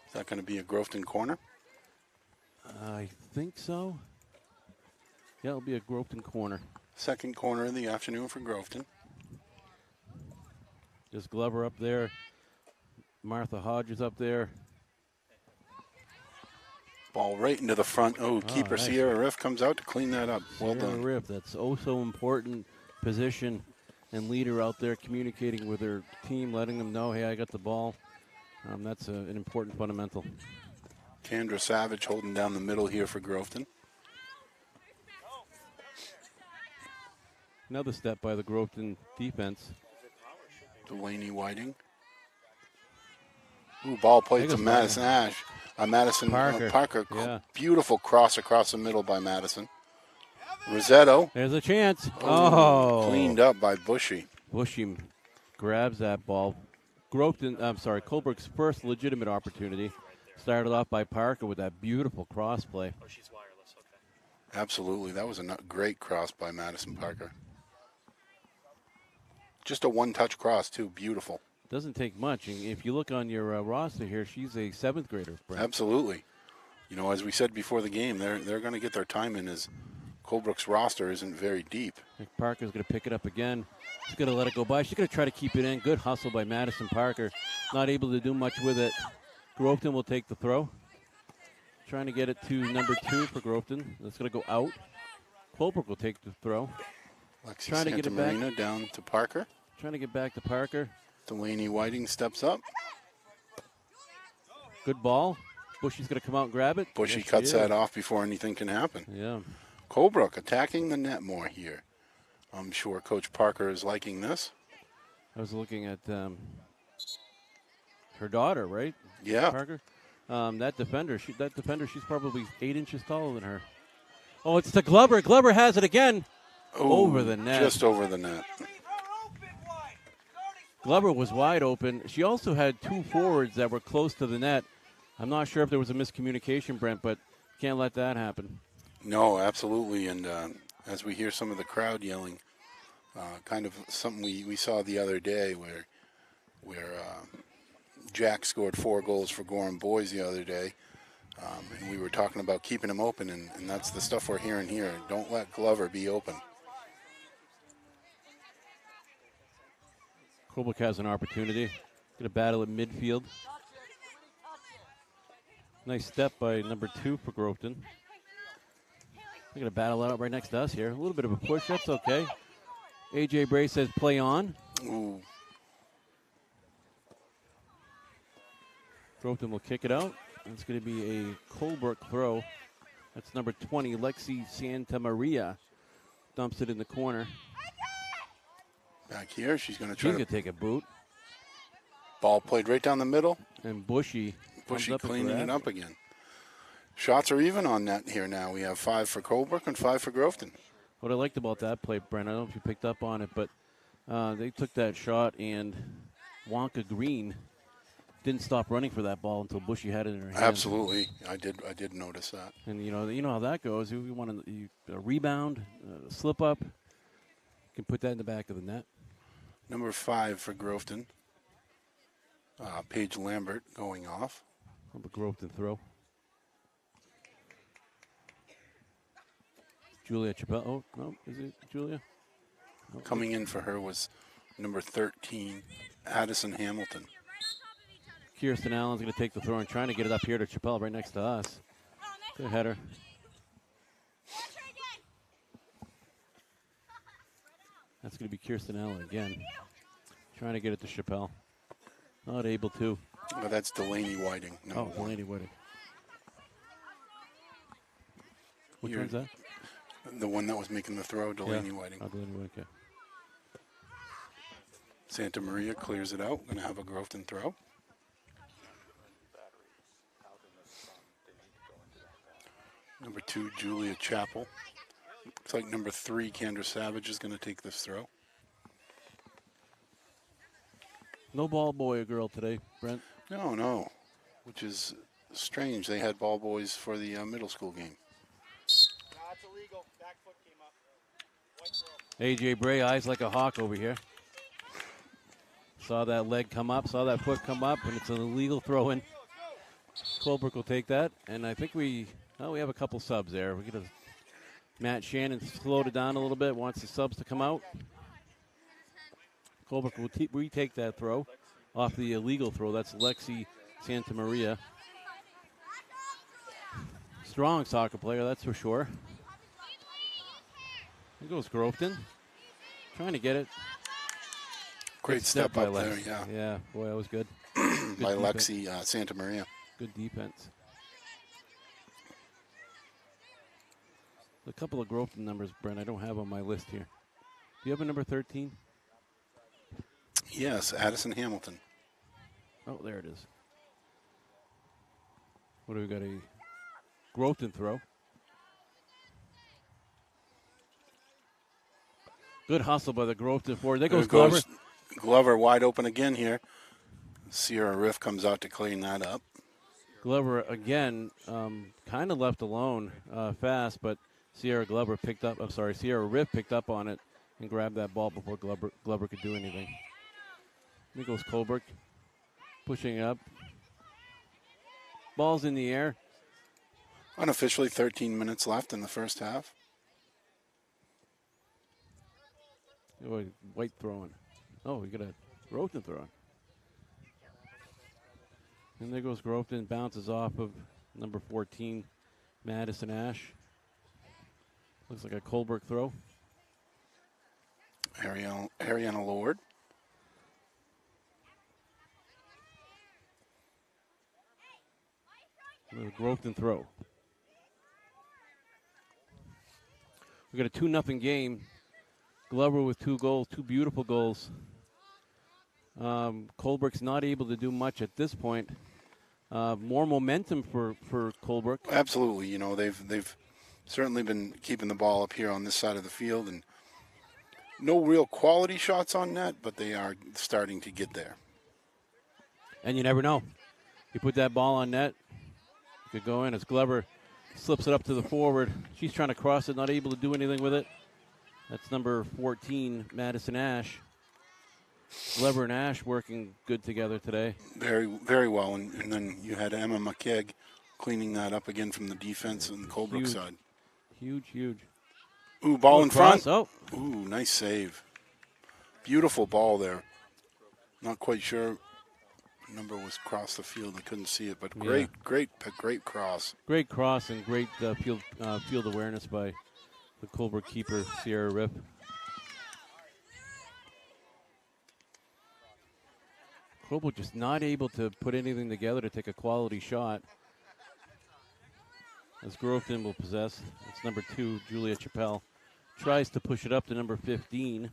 Is that going to be a Groveton corner? I think so. Yeah, it'll be a Groveton corner. Second corner of the afternoon for Groveton. Just Glover up there. Martha Hodges up there. Ball right into the front. Keeper nice. Sierra Riff comes out to clean that up. Well Sierra done. Riff, that's so important position and leader out there communicating with their team, letting them know, hey, I got the ball. That's an important fundamental. Kendra Savage holding down the middle here for Groveton. Another step by the Groveton defense. Delaney Whiting. Ball played to Madison Ash. Madison Parker. Yeah. Beautiful cross across the middle by Madison. Rosetto. There's a chance. Cleaned up by Bushy. Bushy grabs that ball. Colebrook's first legitimate opportunity. Started off by Parker with that beautiful cross play. She's wireless, okay. Absolutely. That was a great cross by Madison Parker. Just a one-touch cross, too. Beautiful. Doesn't take much. And if you look on your roster here, she's a 7th grader. Brent. Absolutely. As we said before the game, they're going to get their time in as Colebrook's roster isn't very deep. I think Parker's going to pick it up again. She's going to let it go by. She's going to try to keep it in. Good hustle by Madison Parker. Not able to do much with it. Groveton will take the throw. Trying to get it to number 2 for Groveton. That's going to go out. Colebrook will take the throw. Lexi Trying to get it back. Santamarina down to Parker. Trying to get back to Parker. Delaney Whiting steps up. Good ball. Bushy's going to come out and grab it. Bushy Yes, she cuts is. that off before anything can happen. Yeah. Colebrook attacking the net more here. I'm sure Coach Parker is liking this. I was looking at her daughter, right? Yeah. Parker. That defender, she's probably 8 inches taller than her. Oh, it's to Glover. Glover has it again. Over the net. Just over the net. Glover was wide open. She also had 2 forwards that were close to the net. I'm not sure if there was a miscommunication, Brent, but can't let that happen. No, absolutely. And as we hear some of the crowd yelling, kind of something we saw the other day where Jack scored 4 goals for Gorham boys the other day. And we were talking about keeping him open, and that's the stuff we're hearing here. Don't let Glover be open. Colebrook has an opportunity. Get a battle at midfield. Nice step by number 2 for Groveton. They're going to battle out right next to us here. A little bit of a push. That's okay. A.J. Bray says play on. Ooh. Groveton will kick it out. It's going to be a Colebrook throw. That's number 20, Lexi Santa Maria. Dumps it in the corner. Back here, she's going to try She's to going to take a boot. ball played right down the middle. And Bushy Cleaning it up again. Shots are even on net here now. We have 5 for Colebrook and 5 for Groveton. What I liked about that play, Brent, I don't know if you picked up on it, but they took that shot and Wonka Green didn't stop running for that ball until Bushy had it in her hand. Absolutely, I did notice that. And you know how that goes. You want a rebound, a slip up, you can put that in the back of the net. Number 5 for Groveton. Paige Lambert going off. How about Groveton throw? Julia Chappelle. Oh, no, is it Julia? No. Coming in for her was number 13, Addison Hamilton. Kirsten Allen's going to take the throw and trying to get it up here to Chappelle right next to us. Good header. That's going to be Kirsten Allen again. Trying to get it to Chappelle. Not able to. Well, that's Delaney Whiting. Delaney Whiting. Which one's that? The one that was making the throw, Delaney Whiting. Delaney Whiting, okay. Santa Maria clears it out. Going to have a Groveton throw. Number 2, Julia Chappell. Looks like number 3, Kendra Savage, is going to take this throw. No ball boy or girl today, Brent? No. Which is strange. They had ball boys for the middle school game. That's illegal. Back foot came up. White throw. A.J. Bray, eyes like a hawk over here. Saw that leg come up, saw that foot come up, and it's an illegal throw-in. Colebrook will take that, and I think we have a couple subs there. We get Matt Shannon slowed it down a little bit, wants the subs to come out. Colebrook will retake that throw off the illegal throw. That's Lexi Santa Maria. Strong soccer player, that's for sure. Here goes Groveton. Trying to get it. Great step up there, yeah. Yeah, boy, that was good. By Lexi Santa Maria. Good defense. A couple of Groveton numbers, Brent, I don't have on my list here. Do you have a number 13? Yes, Addison Hamilton. Oh, there it is. What do we got? A Groveton throw. Good hustle by the Groveton forward. There goes Glover. Glover wide open again here. Sierra Riff comes out to clean that up. Glover again, kind of left alone fast, but Sierra Riff picked up on it and grabbed that ball before Glover could do anything. There goes Colebrook, pushing it up. Ball's in the air. Unofficially 13 minutes left in the first half. White throwing. Oh, we got a Groveton throwing. And there goes Groveton, bounces off of number 14, Madison Ash. Looks like a Colebrook throw. Ariana Lord. A Groveton throw. We got a 2-0 game. Glover with 2 goals, 2 beautiful goals. Colebrook's not able to do much at this point. More momentum for Colebrook. Absolutely. You know, they've certainly been keeping the ball up here on this side of the field, and no real quality shots on net, but they are starting to get there. And you never know. You put that ball on net, it could go in as Glover slips it up to the forward. She's trying to cross it, not able to do anything with it. That's number 14, Madison Ash. Glover and Ash working good together today. Very, very well. And then you had Emma McKegg cleaning that up again from the defense on the Colebrook Huge. side. Huge. Ooh, ball in front. Oh, Ooh, nice save. Beautiful ball there. Not quite sure. The number was across the field. I couldn't see it, but great cross. great cross and great field awareness by the Colebrook keeper, Sierra Rip. Colebrook just not able to put anything together to take a quality shot. As Groveton will possess. It's number 2, Julia Chappelle. Tries to push it up to number 15.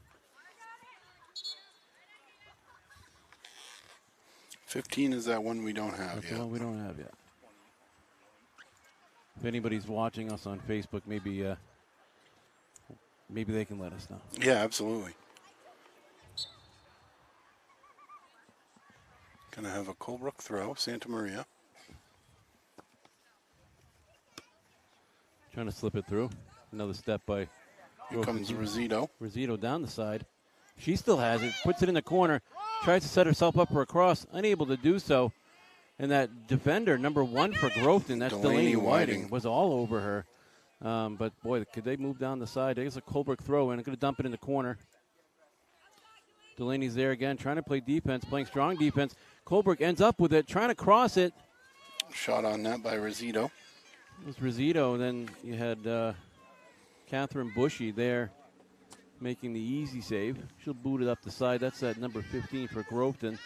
15 is that one we don't have That's yet. the one we don't have yet. If anybody's watching us on Facebook, maybe they can let us know. Yeah, absolutely. Gonna have a Colebrook throw, Santa Maria. Trying to slip it through. Another step by Here comes Rosito. Rosito down the side. She still has it. Puts it in the corner. Tries to set herself up for a cross. Unable to do so. And that defender, number 1 for Groveton, that's Delaney Whiting, was all over her. But, boy, could they move down the side? There's a Colebrook throw, and I'm going to dump it in the corner. Delaney's there again, trying to play defense, playing strong defense. Colebrook ends up with it, trying to cross it. Shot on that by Rosito. It was Rosito, and then you had Catherine Bushy there making the easy save. She'll boot it up the side. That's that number 15 for Groveton.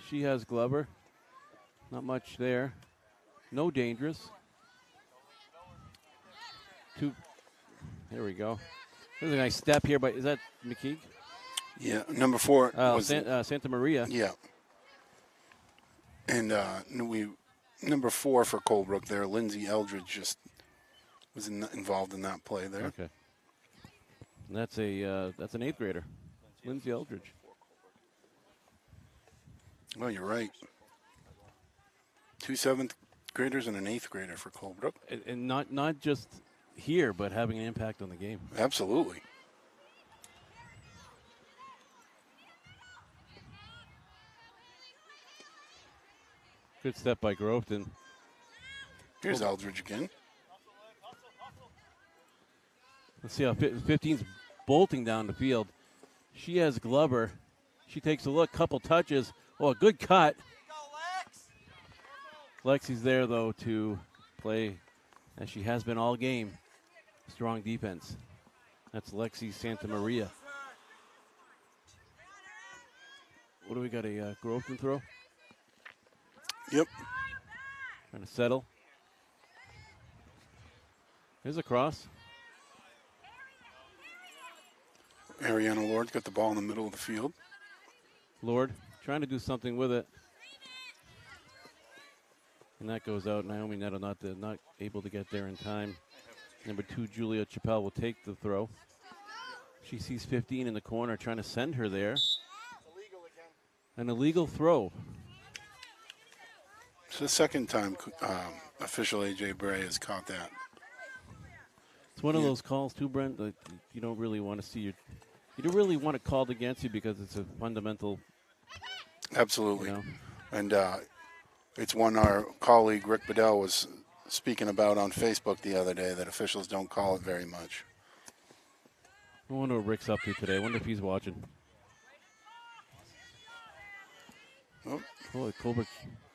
She has Glover. Not much there. No dangerous. There we go. There's a nice step here, but is that McKeague? Yeah, number 4 was Santa Maria. Yeah. And number 4 for Colebrook there, Lindsay Eldridge just was involved in that play there. Okay. And that's an 8th grader, Lindsay Eldridge. Well, you're right. 2 7th graders and an 8th grader for Colebrook. And not just here, but having an impact on the game. Absolutely. Good step by Groveton. Here's Eldridge again. Let's see how 15's bolting down the field. She has Glover. She takes a look, couple touches. Oh, a good cut. Lexi's there, though, to play, as she has been all game, strong defense. That's Lexi Santa Maria. What do we got, a Groveton throw? Yep. Trying to settle. Here's a cross. Ariana Lord got the ball in the middle of the field. Lord trying to do something with it. And that goes out. Naomi Netto not able to get there in time. Number 2, Julia Chappelle will take the throw. She sees 15 in the corner, trying to send her there. An illegal throw. It's the second time official A.J. Bray has caught that. It's one of those calls, too, Brent, that you don't really want to see. You don't really want it called against you because it's a fundamental. Absolutely. You know. And it's one our colleague Rick Bedell was speaking about on Facebook the other day, that officials don't call it very much. I wonder what Rick's up to today. I wonder if he's watching. Oh. Colebrook's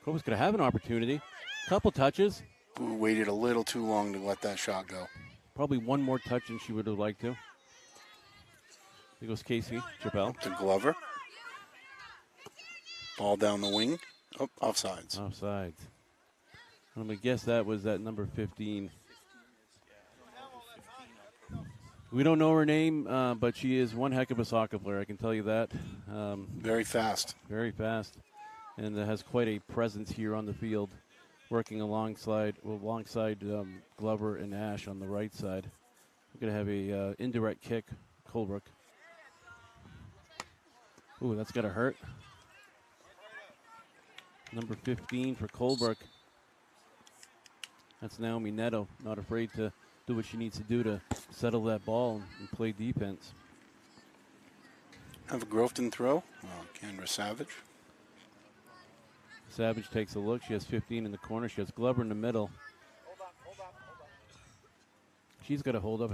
going to have an opportunity. Couple touches. Who waited a little too long to let that shot go. Probably one more touch than she would have liked to. There goes Casey Chappelle. To Glover. Ball down the wing. Oh, offsides. Offsides. I'm going to guess that was that number 15. We don't know her name, but she is one heck of a soccer player, I can tell you that. Very fast. Very fast. And has quite a presence here on the field, working alongside Glover and Ash on the right side. We're going to have a indirect kick, Colebrook. Ooh, that's got to hurt. Number 15 for Colebrook. That's Naomi Netto, not afraid to do what she needs to do to settle that ball and play defense. Have a Groveton throw. Kendra Savage. Savage takes a look. She has 15 in the corner. She has Glover in the middle. She's got to hold up.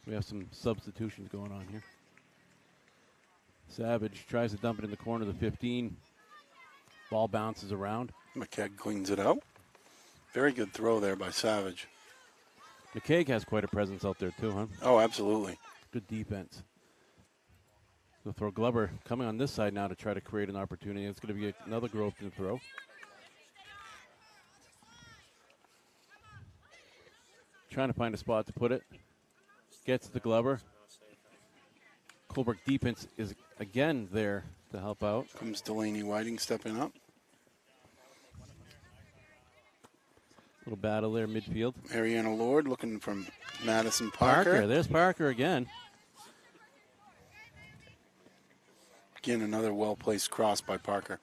We have some substitutions going on here. Savage tries to dump it in the corner of the 15. Ball bounces around. McKegg cleans it out. Very good throw there by Savage. McKegg has quite a presence out there too, huh? Oh, absolutely. Good defense. They'll throw Glover coming on this side now to try to create an opportunity. It's going to be another Groveton throw. Trying to find a spot to put it. Gets the Glover. Colebrook defense is again there to help out. Comes Delaney Whiting stepping up. Little battle there midfield. Ariana Lord looking from Madison Parker. There's Parker again. Again, another well-placed cross by Parker.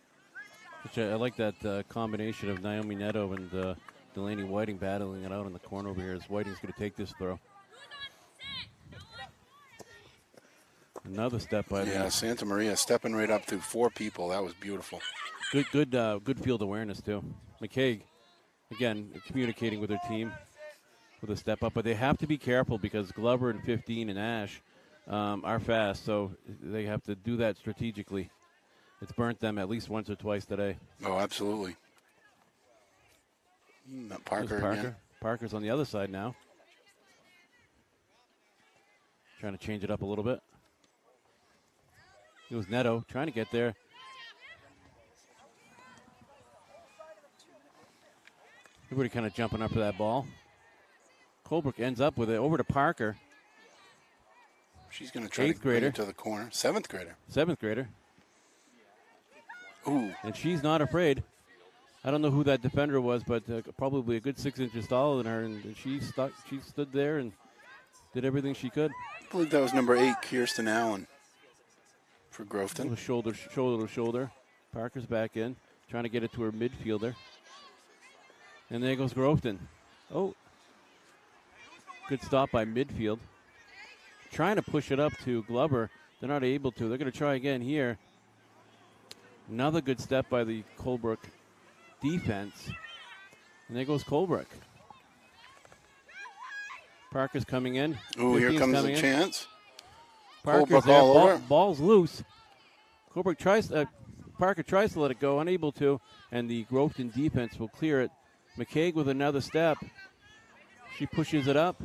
Which I like that combination of Naomi Neto and Delaney Whiting battling it out in the corner over here as Whiting's going to take this throw. Another step by Santa Maria stepping right up to 4 people. That was beautiful. Good field awareness too. McKegg, again, communicating with her team with a step up, but they have to be careful because Glover and 15 and Ash are fast, so they have to do that strategically. It's burnt them at least once or twice today. Oh, absolutely. Parker again. Parker's on the other side now. Trying to change it up a little bit. It was Neto trying to get there. Everybody kind of jumping up for that ball. Colebrook ends up with it over to Parker. She's going to try to bring it to the corner. 7th grader. 7th grader. Ooh. And she's not afraid. I don't know who that defender was, but probably a good 6 inches taller than her. And she stood there and did everything she could. I believe that was number 8, Kirsten Allen for Groveton. Shoulder to shoulder. Parker's back in, trying to get it to her midfielder. And there goes Groveton. Oh, good stop by midfield. Trying to push it up to Glover. They're not able to. They're going to try again here. Another good step by the Colebrook defense. And there goes Colebrook. Parker's coming in. Ooh, here comes the chance. Parker's there. All over. Ball's loose. Colebrook Parker tries to let it go, unable to, and the Groveton defense will clear it. McKegg with another step. She pushes it up.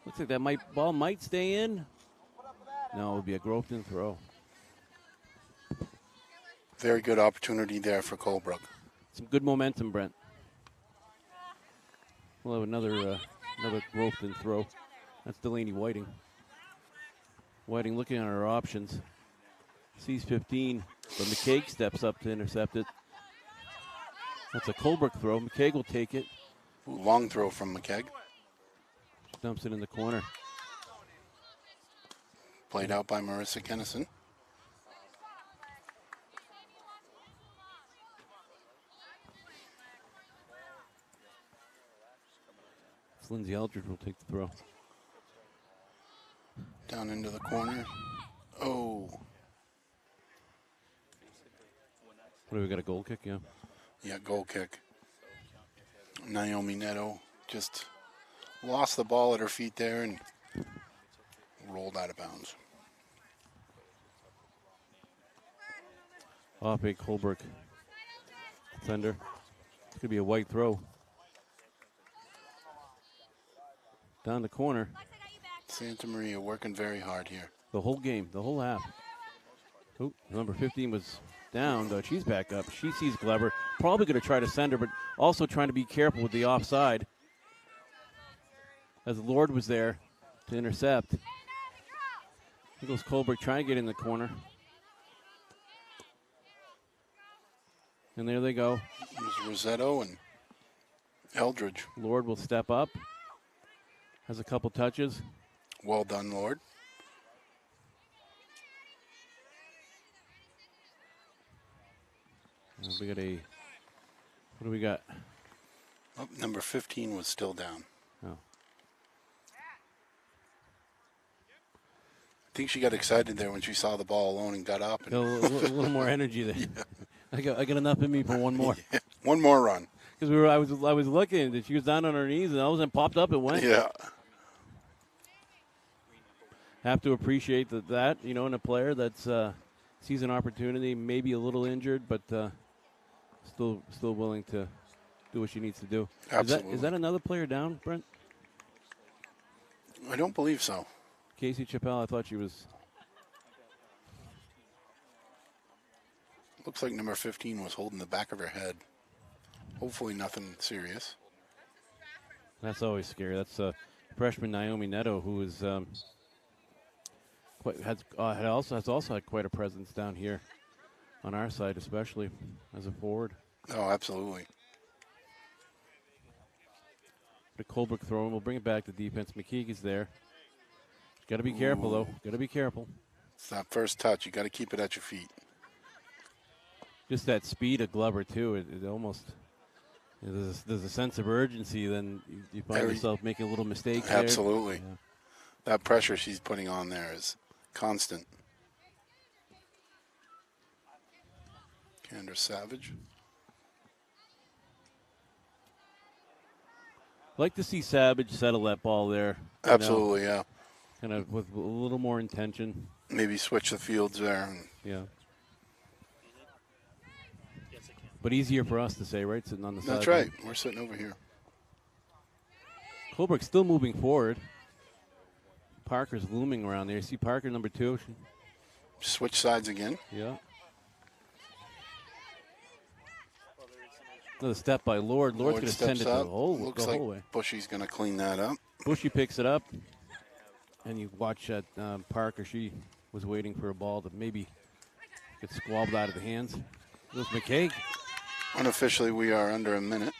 Looks like that ball might stay in. No, it would be a Groveton throw. Very good opportunity there for Colebrook. Some good momentum, Brent. We'll have another Groveton throw. That's Delaney Whiting. Whiting looking at her options. Sees 15, but McKegg steps up to intercept it. That's a Colebrook throw. McKegg will take it. Ooh, long throw from McKegg. She dumps it in the corner. Played out by Marissa Kennison. Lindsay Eldridge will take the throw. Down into the corner. Oh. What do we got, a goal kick? Yeah. Yeah, goal kick. Naomi Neto just lost the ball at her feet there and rolled out of bounds. Off a Colebrook defender. It's going to be a white throw. Down the corner. Santa Maria working very hard here. The whole game, the whole half. Oh, number 15 was down, though. She's back up. She sees Glover. Probably going to try to send her, but also trying to be careful with the offside. As Lord was there to intercept. Here goes Colebrook trying to get in the corner. And there they go. There's Rosetto and Eldridge. Lord will step up. Has a couple touches. Well done, Lord. We got a, what do we got? Oh, number 15 was still down. Oh. think she got excited there when she saw the ball alone and got up. And A little more energy there. Yeah. I got enough in me for one more. Yeah. One more run. Because I was looking that she was down on her knees and all of a sudden popped up and went. Yeah. Have to appreciate that in a player that's sees an opportunity, maybe a little injured, but still willing to do what she needs to do. Absolutely. Is that another player down, Brent? I don't believe so. Casey Chappelle, I thought she was. Looks like number 15 was holding the back of her head. Hopefully nothing serious. That's always scary. That's freshman Naomi Neto, who is has also had quite a presence down here on our side, especially as a forward. Oh, absolutely. The Colebrook throw, and we'll bring it back to defense. McKeague is there. Got to be careful, though. Got to be careful. It's that first touch. You got to keep it at your feet. Just that speed of Glover, too. It almost there's a sense of urgency. Then you find yourself making a little mistake there. Absolutely. Yeah. That pressure she's putting on there is constant. Kendra Savage. Like to see Savage settle that ball there. Absolutely, yeah. Kind of with a little more intention. Maybe switch the fields there. Yeah. But easier for us to say, right? Sitting on the side. That's right. We're sitting over here. Colebrook's still moving forward. Parker's looming around there. You see Parker, number 2. Switch sides again. Yeah. Another step by Lord. Lord's going to send it the whole way. Bushy's going to clean that up. Bushy picks it up. And you watch that Parker. She was waiting for a ball that maybe get squabbled out of the hands. There's McKeague. Unofficially, we are under a minute.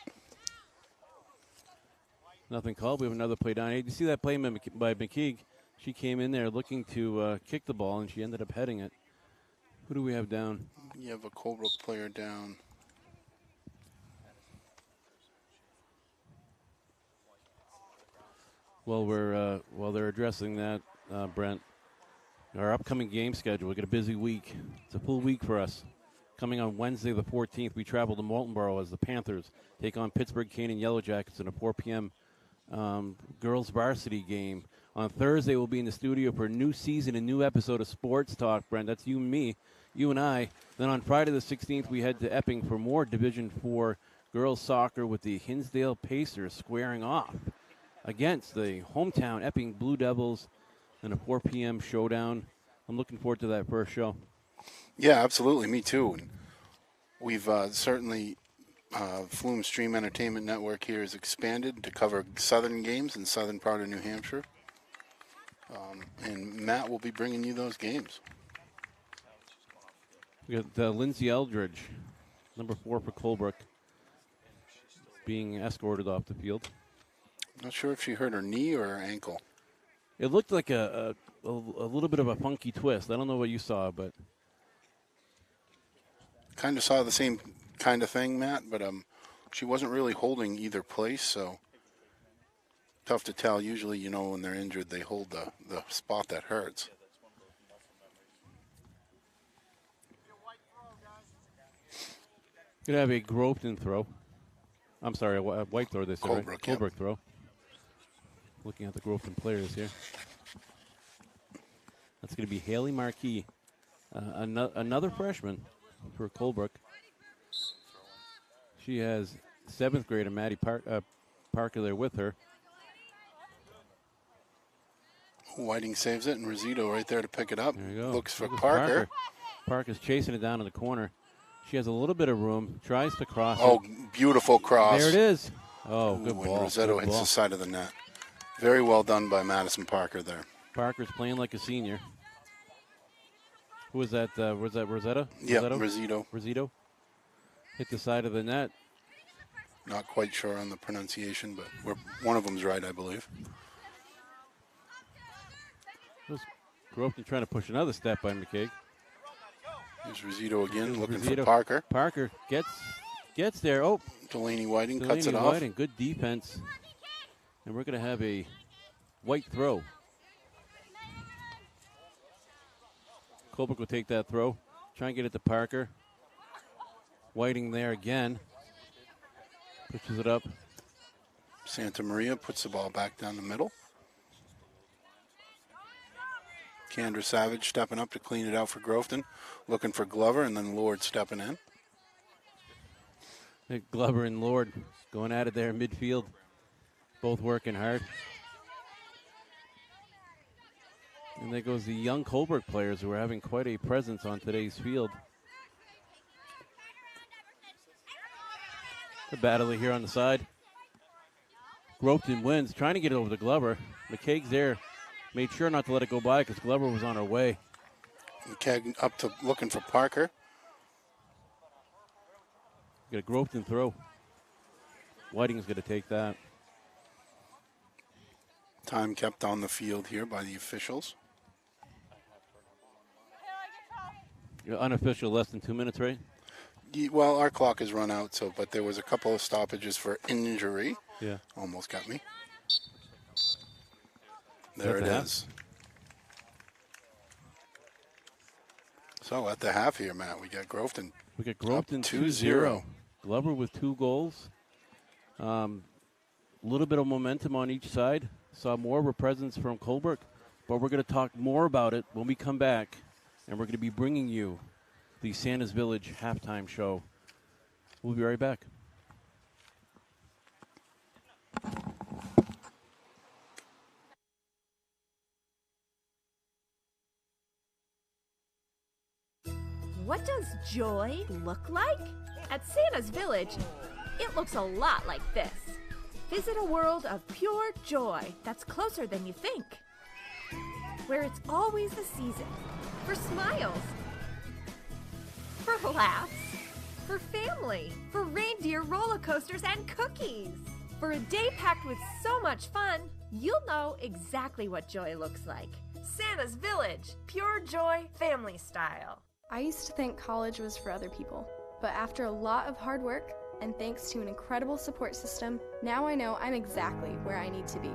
Nothing called. We have another play down. Hey, did you see that play by McKeague? She came in there looking to kick the ball, and she ended up heading it. Who do we have down? You have a Colebrook player down. Well, while they're addressing that, Brent, our upcoming game schedule. We got a busy week. It's a full week for us. Coming on Wednesday the 14th, we travel to Moultonboro as the Panthers take on Pittsburgh Canyon Yellow Jackets in a 4 p.m. Girls Varsity game. On Thursday, we'll be in the studio for a new season, a new episode of Sports Talk, Brent. That's you and me, you and I. Then on Friday the 16th, we head to Epping for more Division IV girls soccer with the Hinsdale Pacers squaring off against the hometown Epping Blue Devils in a 4 p.m. showdown. I'm looking forward to that first show. Yeah, absolutely. Me too. And we've certainly, Flume Stream Entertainment Network here has expanded to cover southern games in southern part of New Hampshire. And Matt will be bringing you those games. We got Lindsay Eldridge, number 4 for Colebrook, being escorted off the field. Not sure if she hurt her knee or her ankle. It looked like a little bit of a funky twist. I don't know what you saw, but kind of saw the same kind of thing, Matt, but she wasn't really holding either place, so tough to tell. Usually, when they're injured, they hold the spot that hurts. Going to have a Groveton throw. I'm sorry, a white throw this year, right? Colebrook, Colebrook throw. Looking at the Groveton players here. That's going to be Haley Marquis, another freshman for Colebrook. She has 7th grader Maddie Parker there with her. Whiting saves it, and Rosito right there to pick it up. There you go. Looks for Parker. Parker's chasing it down in the corner. She has a little bit of room, tries to cross it. Oh, beautiful cross. There it is. Oh, good ball. And Rosito hits the side of the net. Very well done by Madison Parker there. Parker's playing like a senior. Who was that? Was that Rosetta? Yeah, Rosito. Rosito. Hit the side of the net. Not quite sure on the pronunciation, but one of them's right, I believe. Groveton trying to push another step by McKeague. Here's Rosito again, looking Rosito. for Parker. Parker gets there. Oh, Delaney Whiting cuts it off. Whiting, good defense. And we're going to have a white throw. Colebrook will take that throw. Try and get it to Parker. Whiting there again. Pushes it up. Santa Maria puts the ball back down the middle. Kendra Savage stepping up to clean it out for Groveton. Looking for Glover, and then Lord stepping in. Glover and Lord going at it there in midfield. Both working hard. And there goes the young Colebrook players who are having quite a presence on today's field. The battle here on the side. Groveton wins, trying to get it over to Glover. McKaig's there. Made sure not to let it go by because Glover was on her way. McKaig up to looking for Parker. Get a Groveton throw. Whiting's going to take that. Time kept on the field here by the officials. Your unofficial less than 2 minutes, right? Well, our clock has run out, but there was a couple of stoppages for injury. Yeah. Almost got me. There it is. So at the half here, Matt, we got Groveton. We got Groveton 2-0. Glover with 2 goals. A little bit of momentum on each side. Saw more of a presence from Colebrook, but we're going to talk more about it when we come back, and we're going to be bringing you the Santa's Village halftime show. We'll be right back. What does joy look like? At Santa's Village, it looks a lot like this. Visit a world of pure joy that's closer than you think. Where it's always the season for smiles, for laughs, for family, for reindeer roller coasters and cookies. For a day packed with so much fun, you'll know exactly what joy looks like. Santa's Village, pure joy, family style. I used to think college was for other people, but after a lot of hard work and thanks to an incredible support system, now I know I'm exactly where I need to be.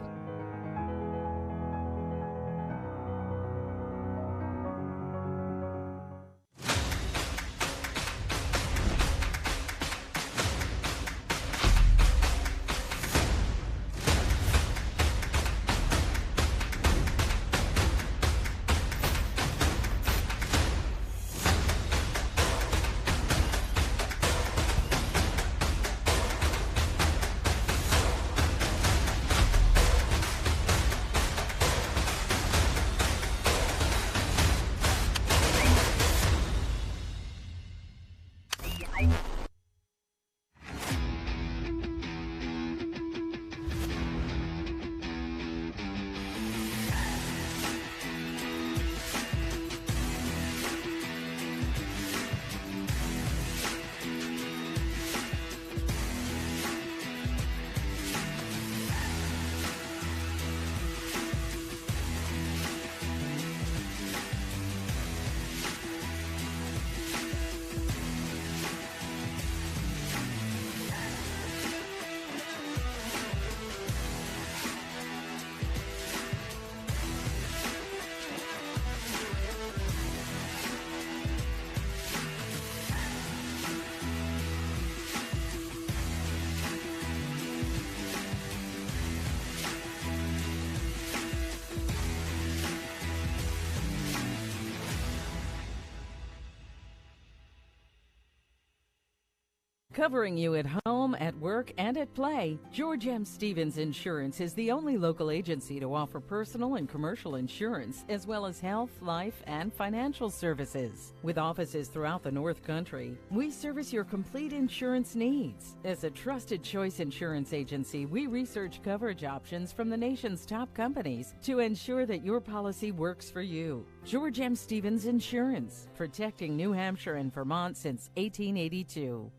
Covering you at home, at work, and at play, George M. Stevens Insurance is the only local agency to offer personal and commercial insurance, as well as health, life, and financial services. With offices throughout the North Country, we service your complete insurance needs. As a trusted choice insurance agency, we research coverage options from the nation's top companies to ensure that your policy works for you. George M. Stevens Insurance, protecting New Hampshire and Vermont since 1882.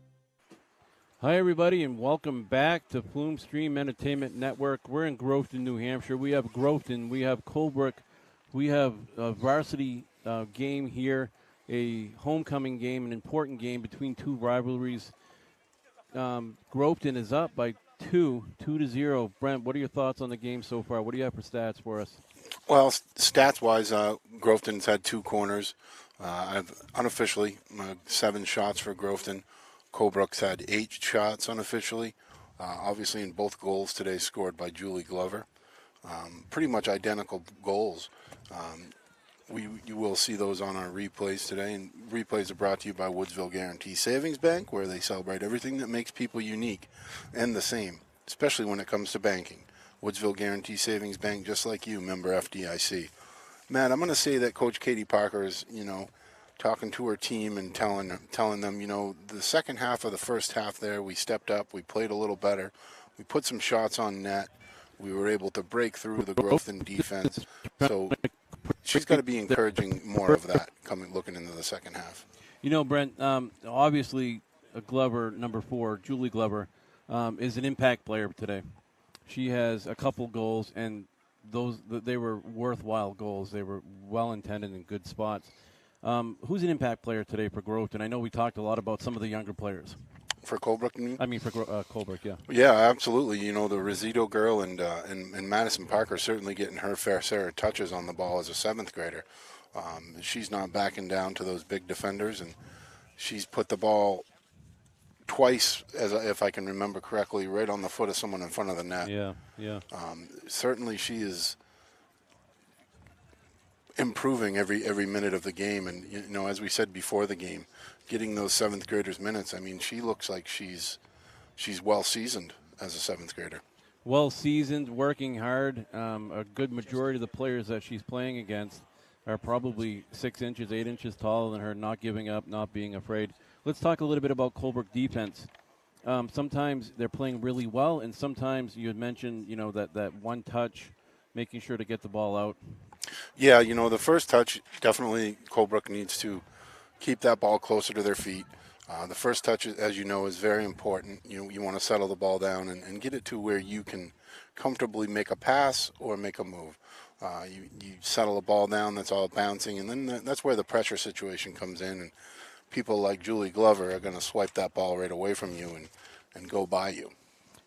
Hi, everybody, and welcome back to Plume Stream Entertainment Network. We're in Groveton, New Hampshire. We have Groveton, we have Colebrook, we have a varsity game here, a homecoming game, an important game between two rivalries. Groveton is up by 2-0. Brent, what are your thoughts on the game so far? What do you have for stats for us? Well, stats-wise, Groveton's had 2 corners. I've unofficially 7 shots for Groveton. Colebrook's had 8 shots unofficially. Obviously, in both goals today scored by Julie Glover. Pretty much identical goals. You will see those on our replays today, and replays are brought to you by Woodsville Guarantee Savings Bank, where they celebrate everything that makes people unique and the same, especially when it comes to banking. Woodsville Guarantee Savings Bank, just like you, member FDIC. Matt, I'm going to say that Coach Katie Parker is, talking to her team and telling them, the second half of the first half there, we stepped up, we played a little better, we put some shots on net, we were able to break through the Groveton defense. So she's got to be encouraging more of that looking into the second half. Brent, obviously Glover, number 4, Julie Glover, is an impact player today. She has a couple goals, and they were worthwhile goals. They were well-intended and good spots. Who's an impact player today for Groveton? I know we talked a lot about some of the younger players. For Colebrook, you mean? I mean, for Colebrook, yeah. Yeah, absolutely. The Rosito girl and Madison Parker certainly getting her fair share of touches on the ball as a 7th grader. She's not backing down to those big defenders, and she's put the ball twice, if I can remember correctly, right on the foot of someone in front of the net. Yeah. Certainly she is improving every minute of the game, and as we said before the game, getting those 7th graders minutes. I mean, she looks like she's well seasoned as a 7th grader. Well seasoned, working hard. A good majority of the players that she's playing against are probably 6 inches, 8 inches taller than her, not giving up, not being afraid. Let's talk a little bit about Colebrook defense. Sometimes they're playing really well, and sometimes you had mentioned, that one touch, making sure to get the ball out. Yeah, the first touch, definitely Colebrook needs to keep that ball closer to their feet. The first touch, as you know, is very important. You want to settle the ball down and get it to where you can comfortably make a pass or make a move. You settle the ball down, that's all bouncing, and then that's where the pressure situation comes in, and people like Julie Glover are going to swipe that ball right away from you and go by you.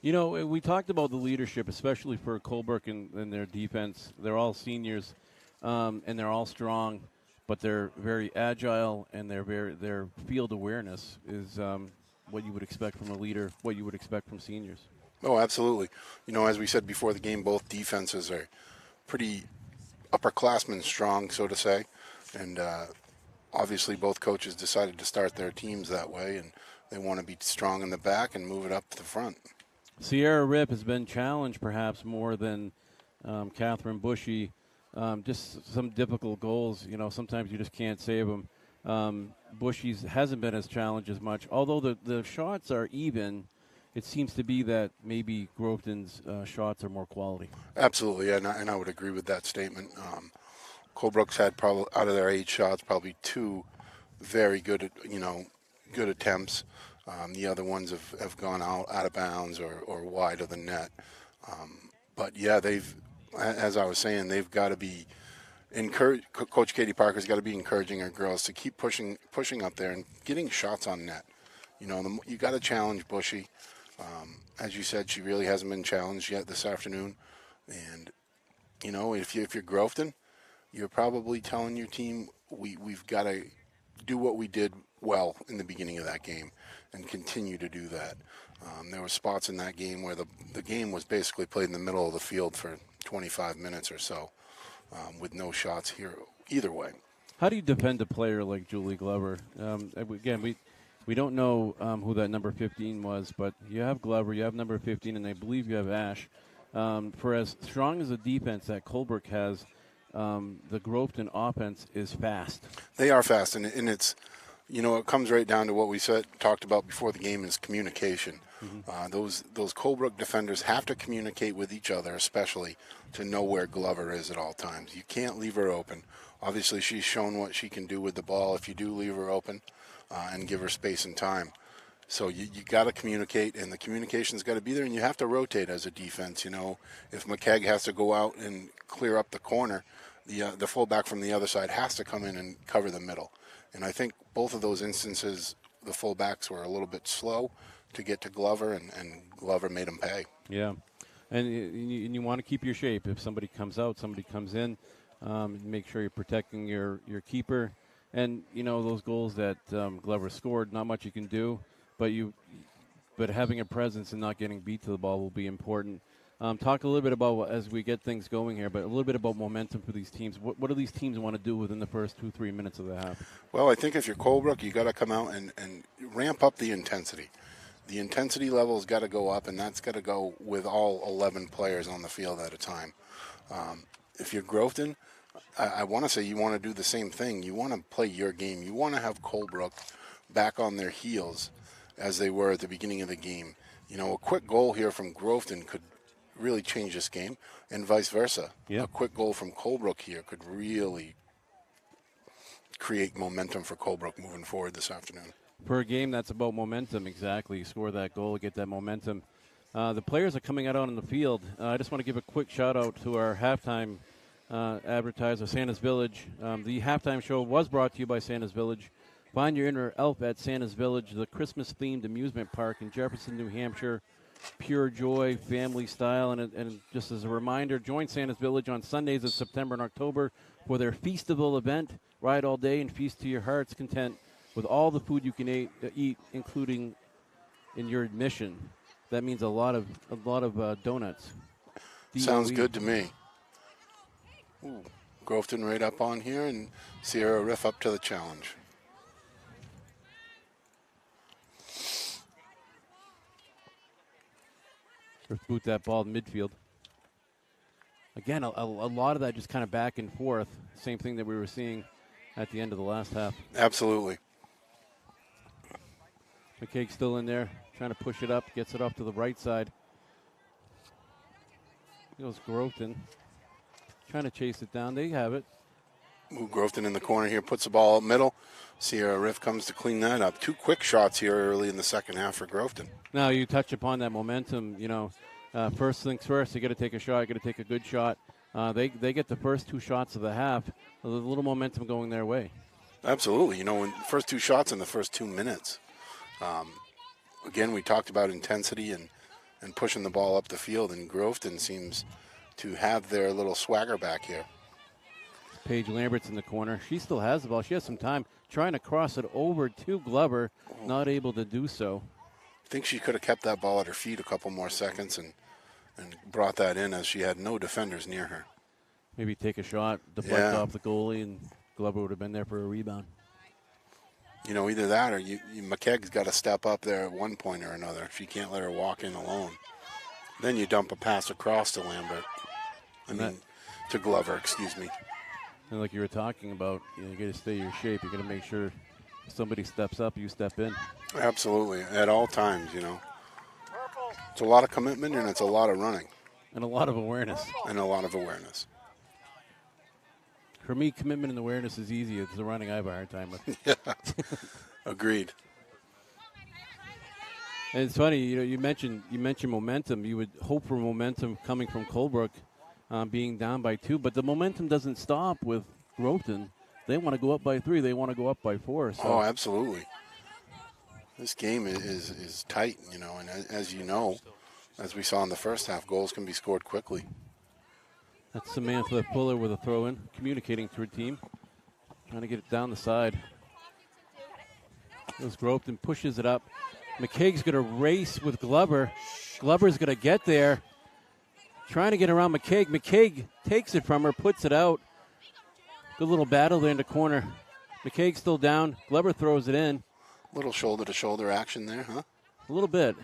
We talked about the leadership, especially for Colebrook and their defense. They're all seniors, and they're all strong, but they're very agile, and their field awareness is what you would expect from a leader, what you would expect from seniors. Oh, absolutely. As we said before the game, both defenses are pretty upperclassmen strong, so to say, and obviously both coaches decided to start their teams that way, and they want to be strong in the back and move it up to the front. Sierra Rip has been challenged perhaps more than Catherine Bushy. Just some difficult goals. Sometimes you just can't save them. Bushy's hasn't been as challenged as much. Although the shots are even, it seems to be that maybe Groveton's shots are more quality. Absolutely, and I would agree with that statement. Colebrook's had probably, out of their 8 shots, probably 2 very good attempts. The other ones have gone out of bounds or wide of the net. But yeah, as I was saying, they've got to be encouraged. Coach Katie Parker's got to be encouraging her girls to keep pushing up there and getting shots on net. You got to challenge Bushy. As you said, she really hasn't been challenged yet this afternoon. And if you're Groveton, you're probably telling your team we've got to do what we did well in the beginning of that game and continue to do that. There were spots in that game where the game was basically played in the middle of the field for 25 minutes or so with no shots here either way. How do you defend a player like Julie Glover? Again, we don't know who that number 15 was, but you have Glover, you have number 15, and I believe you have Ash. For as strong as a defense that Colebrook has, the Groveton offense is fast. They are fast, and it's, it comes right down to what we talked about before the game is communication. Mm-hmm. Those Colebrook defenders have to communicate with each other, especially to know where Glover is at all times. You can't leave her open. Obviously, she's shown what she can do with the ball if you do leave her open and give her space and time. So you got to communicate, and the communication's got to be there, and you have to rotate as a defense. If McKegg has to go out and clear up the corner, the fullback from the other side has to come in and cover the middle. And I think both of those instances, the fullbacks were a little bit slow to get to Glover, and Glover made them pay. Yeah, and you want to keep your shape. If somebody comes out, somebody comes in, make sure you're protecting your keeper. And, those goals that Glover scored, not much you can do, but having a presence and not getting beat to the ball will be important. Talk a little bit about, as we get things going here, but a little bit about momentum for these teams. What do these teams want to do within the first 2-3 minutes of the half? Well, I think if you're Colebrook, you got to come out and ramp up the intensity. The intensity level has got to go up, and that's got to go with all 11 players on the field at a time. If you're Groveton, I want to say you want to do the same thing. You want to play your game. You want to have Colebrook back on their heels as they were at the beginning of the game. A quick goal here from Groveton could really change this game, and vice versa. Yep. A quick goal from Colebrook here could really create momentum for Colebrook moving forward this afternoon. For a game that's about momentum, exactly. You score that goal, get that momentum. The players are coming out on the field. I just want to give a quick shout-out to our halftime advertiser, Santa's Village. The halftime show was brought to you by Santa's Village. Find your inner elf at Santa's Village, the Christmas-themed amusement park in Jefferson, New Hampshire. Pure joy, family style, and just as a reminder, join Santa's Village on Sundays of September and October for their Feastival event. Ride all day and feast to your heart's content with all the food you can eat, including in your admission. That means a lot of donuts. Sounds good to me. Ooh, Groveton right up on here, and Sierra Riff up to the challenge. Boot that ball in midfield. Again, a lot of that just kind of back and forth. Same thing that we were seeing at the end of the last half. Absolutely. McCaig's still in there, trying to push it up, gets it off to the right side. Here goes Groveton, trying to chase it down. They have it. Ooh, Groveton in the corner here, puts the ball up middle. Sierra Riff comes to clean that up. 2 quick shots here early in the second half for Groveton. Now you touch upon that momentum. First things first, you got to take a shot. You got to take a good shot. They get the first 2 shots of the half. A little momentum going their way. Absolutely. When first 2 shots in the first 2 minutes. Again, we talked about intensity and pushing the ball up the field, and Groveton seems to have their little swagger back here. Paige Lambert's in the corner. She still has the ball. She has some time trying to cross it over to Glover, not able to do so. I think she could have kept that ball at her feet a couple more seconds and brought that in, as she had no defenders near her. Maybe take a shot, deflect off the goalie, and Glover would have been there for a rebound. Either that or McKegg's got to step up there at one point or another. She can't let her walk in alone. Then you dump a pass across to Lambert. To Glover, excuse me. And like you were talking about, you got to stay your shape. You got to make sure if somebody steps up, you step in. Absolutely, at all times. It's a lot of commitment and it's a lot of running. And a lot of awareness. For me, commitment and awareness is easy. It's the running I have a hard time with. Yeah. Agreed. And it's funny, you mentioned momentum. You would hope for momentum coming from Colebrook being down by 2, but the momentum doesn't stop with Groveton. They want to go up by 3. They want to go up by 4. So. Oh, absolutely. This game is tight, and as you know, as we saw in the first half, goals can be scored quickly. That's Samantha Fuller with a throw-in, communicating to her team, trying to get it down the side. Goes Groveton, pushes it up. McCaig's going to race with Glover. Glover's going to get there, trying to get around McCaig. McCaig takes it from her, puts it out. Good little battle there in the corner. McCaig's still down. Glover throws it in. Little shoulder-to-shoulder action there, huh? A little bit.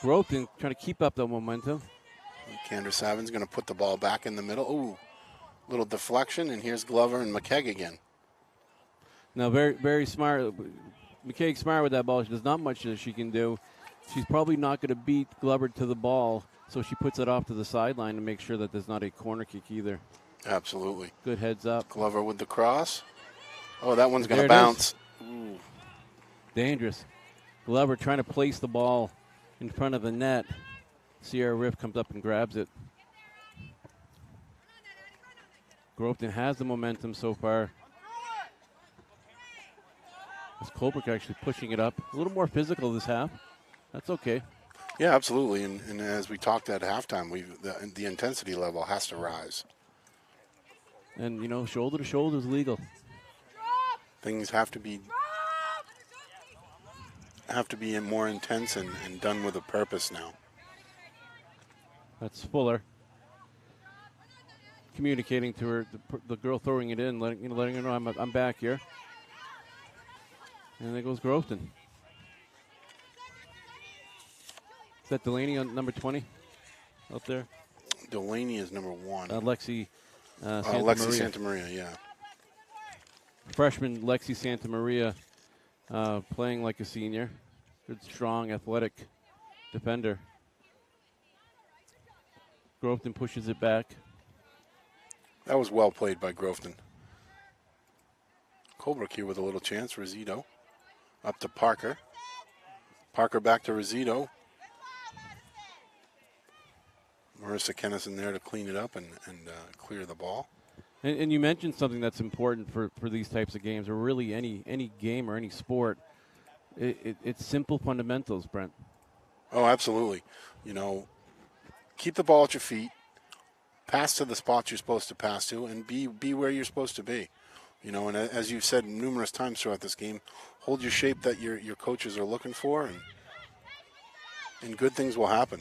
Groveton trying to keep up the momentum. Kendra Savin's going to put the ball back in the middle. Ooh, little deflection, and here's Glover and McKeag again. Now, very, very smart. McCaig's smart with that ball. There's not much that she can do. She's probably not going to beat Glover to the ball, so she puts it off to the sideline to make sure that there's not a corner kick either. Absolutely. Good heads up. Glover with the cross. Oh, that one's going to bounce. Ooh. Dangerous. Glover trying to place the ball in front of the net. Sierra Riff comes up and grabs it. Groveton has the momentum so far. As Colebrook actually pushing it up. A little more physical this half. That's okay. Yeah, absolutely. And as we talked at halftime, the intensity level has to rise. And, shoulder to shoulder is legal. Things have to be more intense and done with a purpose now. That's Fuller communicating to her, the girl throwing it in, letting her know I'm back here. And there goes Groveton. Is that Delaney on number 20 out there? Delaney is number 1. Lexi Santa Maria, yeah. Freshman Lexi Santa Maria playing like a senior. Good, strong, athletic defender. Groveton pushes it back. That was well played by Groveton. Colebrook here with a little chance. Rizito up to Parker. Parker back to Rizito. Marissa Kennison there to clean it up and clear the ball. And you mentioned something that's important for these types of games, or really any game or any sport. It's simple fundamentals, Brent. Oh, absolutely. Keep the ball at your feet, pass to the spots you're supposed to pass to, and be where you're supposed to be. And as you've said numerous times throughout this game, hold your shape that your coaches are looking for, and good things will happen.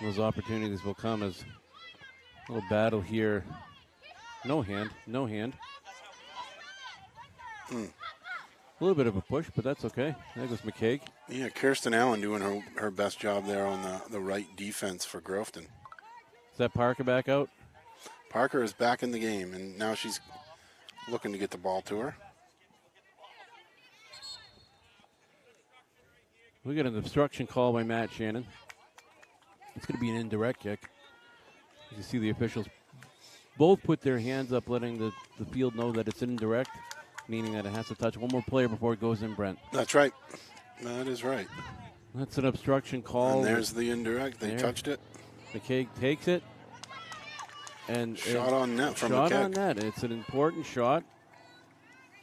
Those opportunities will come as a little battle here. No hand. A little bit of a push, but that's okay. There goes McCaig. Yeah, Kirsten Allen doing her best job there on the right defense for Groveton. Is that Parker back out? Parker is back in the game, and now she's looking to get the ball to her. We got an obstruction call by Matt Shannon. It's going to be an indirect kick. You see the officials both put their hands up, letting the field know that it's indirect, meaning that it has to touch one more player before it goes in, Brent. That's right. That is right. That's an obstruction call. And there's the indirect. They touched it. McCaig takes it. And shot on net from McCaig. Shot on net. It's an important shot.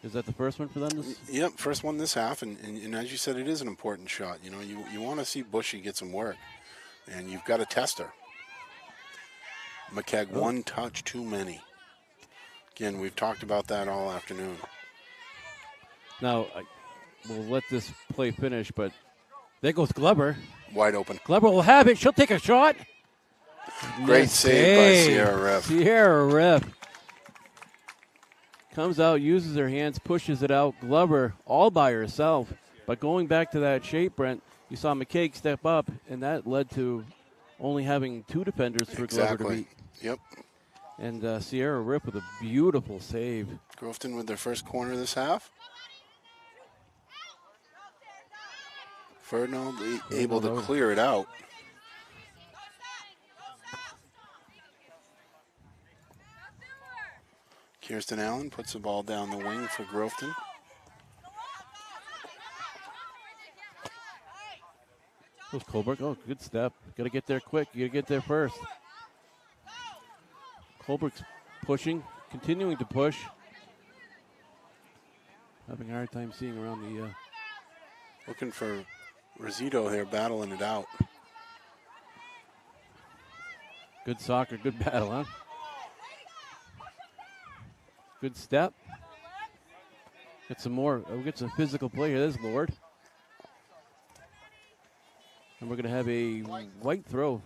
Is that the first one for them? Yep, first one this half. And as you said, it is an important shot. You want to see Bushy get some work. And you've got to test her. McCaig, one touch too many. Again, we've talked about that all afternoon. Now, we'll let this play finish, but there goes Glover. Wide open. Glover will have it. She'll take a shot. Great save by Sierra Riff. Sierra Riff comes out, uses her hands, pushes it out. Glover all by herself. But going back to that shape, Brent, you saw McCaig step up, and that led to only having 2 defenders for Glover to beat. Yep. And Sierra Riff with a beautiful save. Groveton with their first corner this half. Ferdinand able to clear it out. Kirsten Allen puts the ball down the wing for Groveton. Goes Colebrook. Oh, good step. Got to get there quick. You got to get there first. Colebrook's pushing, continuing to push. Having a hard time seeing around the... Looking for Rizito here, battling it out. Good soccer, good battle, huh? Good step. Get some more. We'll get some physical play here. There's Lord. And we're going to have a white throw.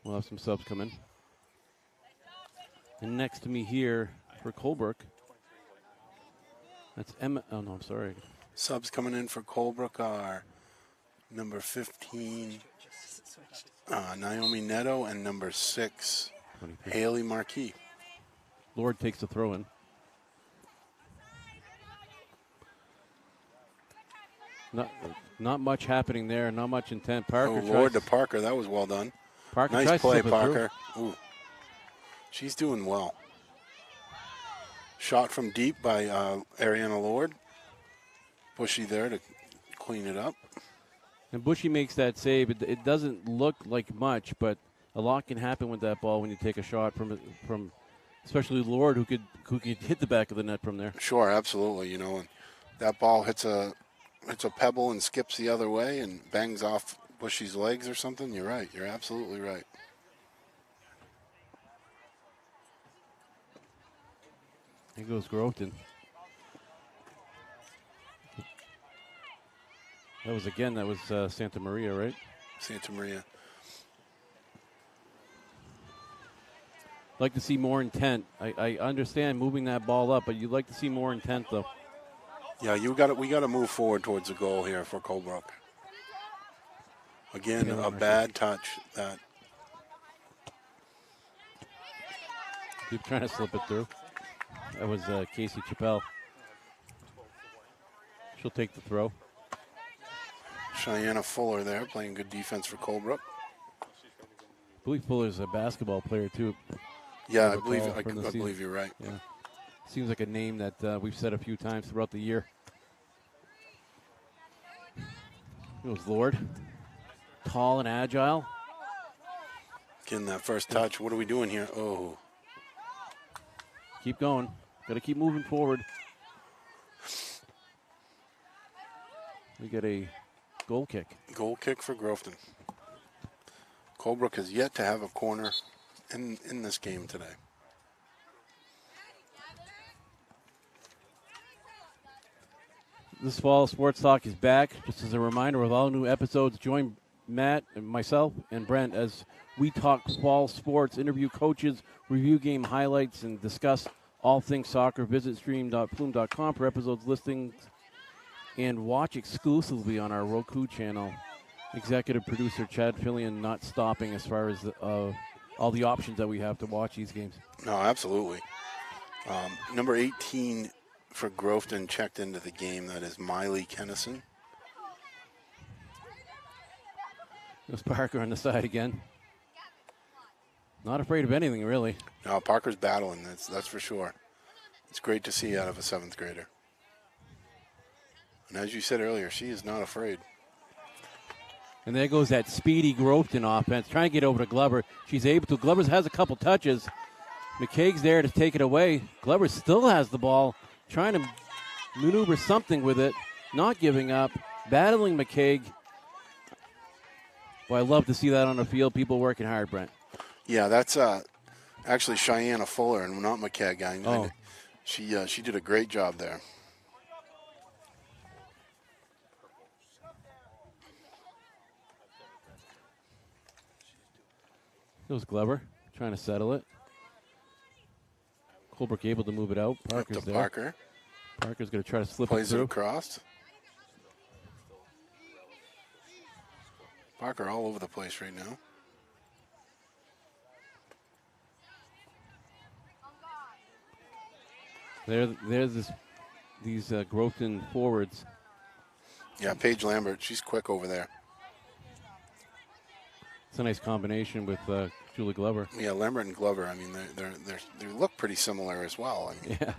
We'll have some subs come in. And next to me here for Colebrook, that's Emma. Oh, no, I'm sorry. Subs coming in for Colebrook are number 15, Naomi Neto, and number 6, Haley Marquis. Lord takes the throw in. Not much happening there. Not much intent. Parker. Lord to Parker. That was well done. Parker nice play, Parker. Ooh. She's doing well. Shot from deep by Ariana Lord. Bushy there to clean it up. And Bushy makes that save. It doesn't look like much, but a lot can happen with that ball when you take a shot from especially Lord, who could hit the back of the net from there. Sure, absolutely. And that ball hits a pebble and skips the other way and bangs off Bushy's legs or something. You're right. You're absolutely right. Here goes Groveton. That was Santa Maria, right? Santa Maria. Like to see more intent. I understand moving that ball up, but you'd like to see more intent, though. Yeah, we got to move forward towards the goal here for Colebrook. Again, a bad touch. That keep trying to slip it through. That was Casey Chappelle. She'll take the throw. Cheyenne Fuller there playing good defense for Colebrook. I believe Fuller's a basketball player, too. Yeah, I believe you're right. Yeah. Seems like a name that we've said a few times throughout the year. It was Lord. Tall and agile. Getting that first touch. What are we doing here? Oh. Keep going. Got to keep moving forward. We get a goal kick. Goal kick for Groveton. Colebrook has yet to have a corner in this game today. This fall, Sports Talk is back. Just as a reminder, with all new episodes, join Matt and myself and Brent as we talk fall sports, interview coaches, review game highlights, and discuss all things soccer. Visit stream.plume.com for episodes, listings, and watch exclusively on our Roku channel. Executive producer Chad Fillion not stopping as far as all the options that we have to watch these games. No, absolutely. Number 18 for Groveton checked into the game. That is Miley Kennison. There's Parker on the side again. Not afraid of anything, really. No, Parker's battling, that's for sure. It's great to see out of a 7th grader. And as you said earlier, she is not afraid. And there goes that speedy Groveton offense, trying to get over to Glover. She's able to. Glover has a couple touches. McCaig's there to take it away. Glover still has the ball, trying to maneuver something with it, not giving up, battling McCaig. Well, I love to see that on the field, people working hard, Brent. Yeah, that's actually Cheyenne Fuller and not McCaig. She did a great job there. It was Glover trying to settle it. Colebrook able to move it out. Parker's up to there. Parker. Parker's going to try to slip Plays it through. it across. Parker all over the place right now. There's these Groveton forwards. Yeah, Paige Lambert, she's quick over there. It's a nice combination with Julie Glover. Yeah, Lambert and Glover. I mean, they look pretty similar as well. I mean, yeah.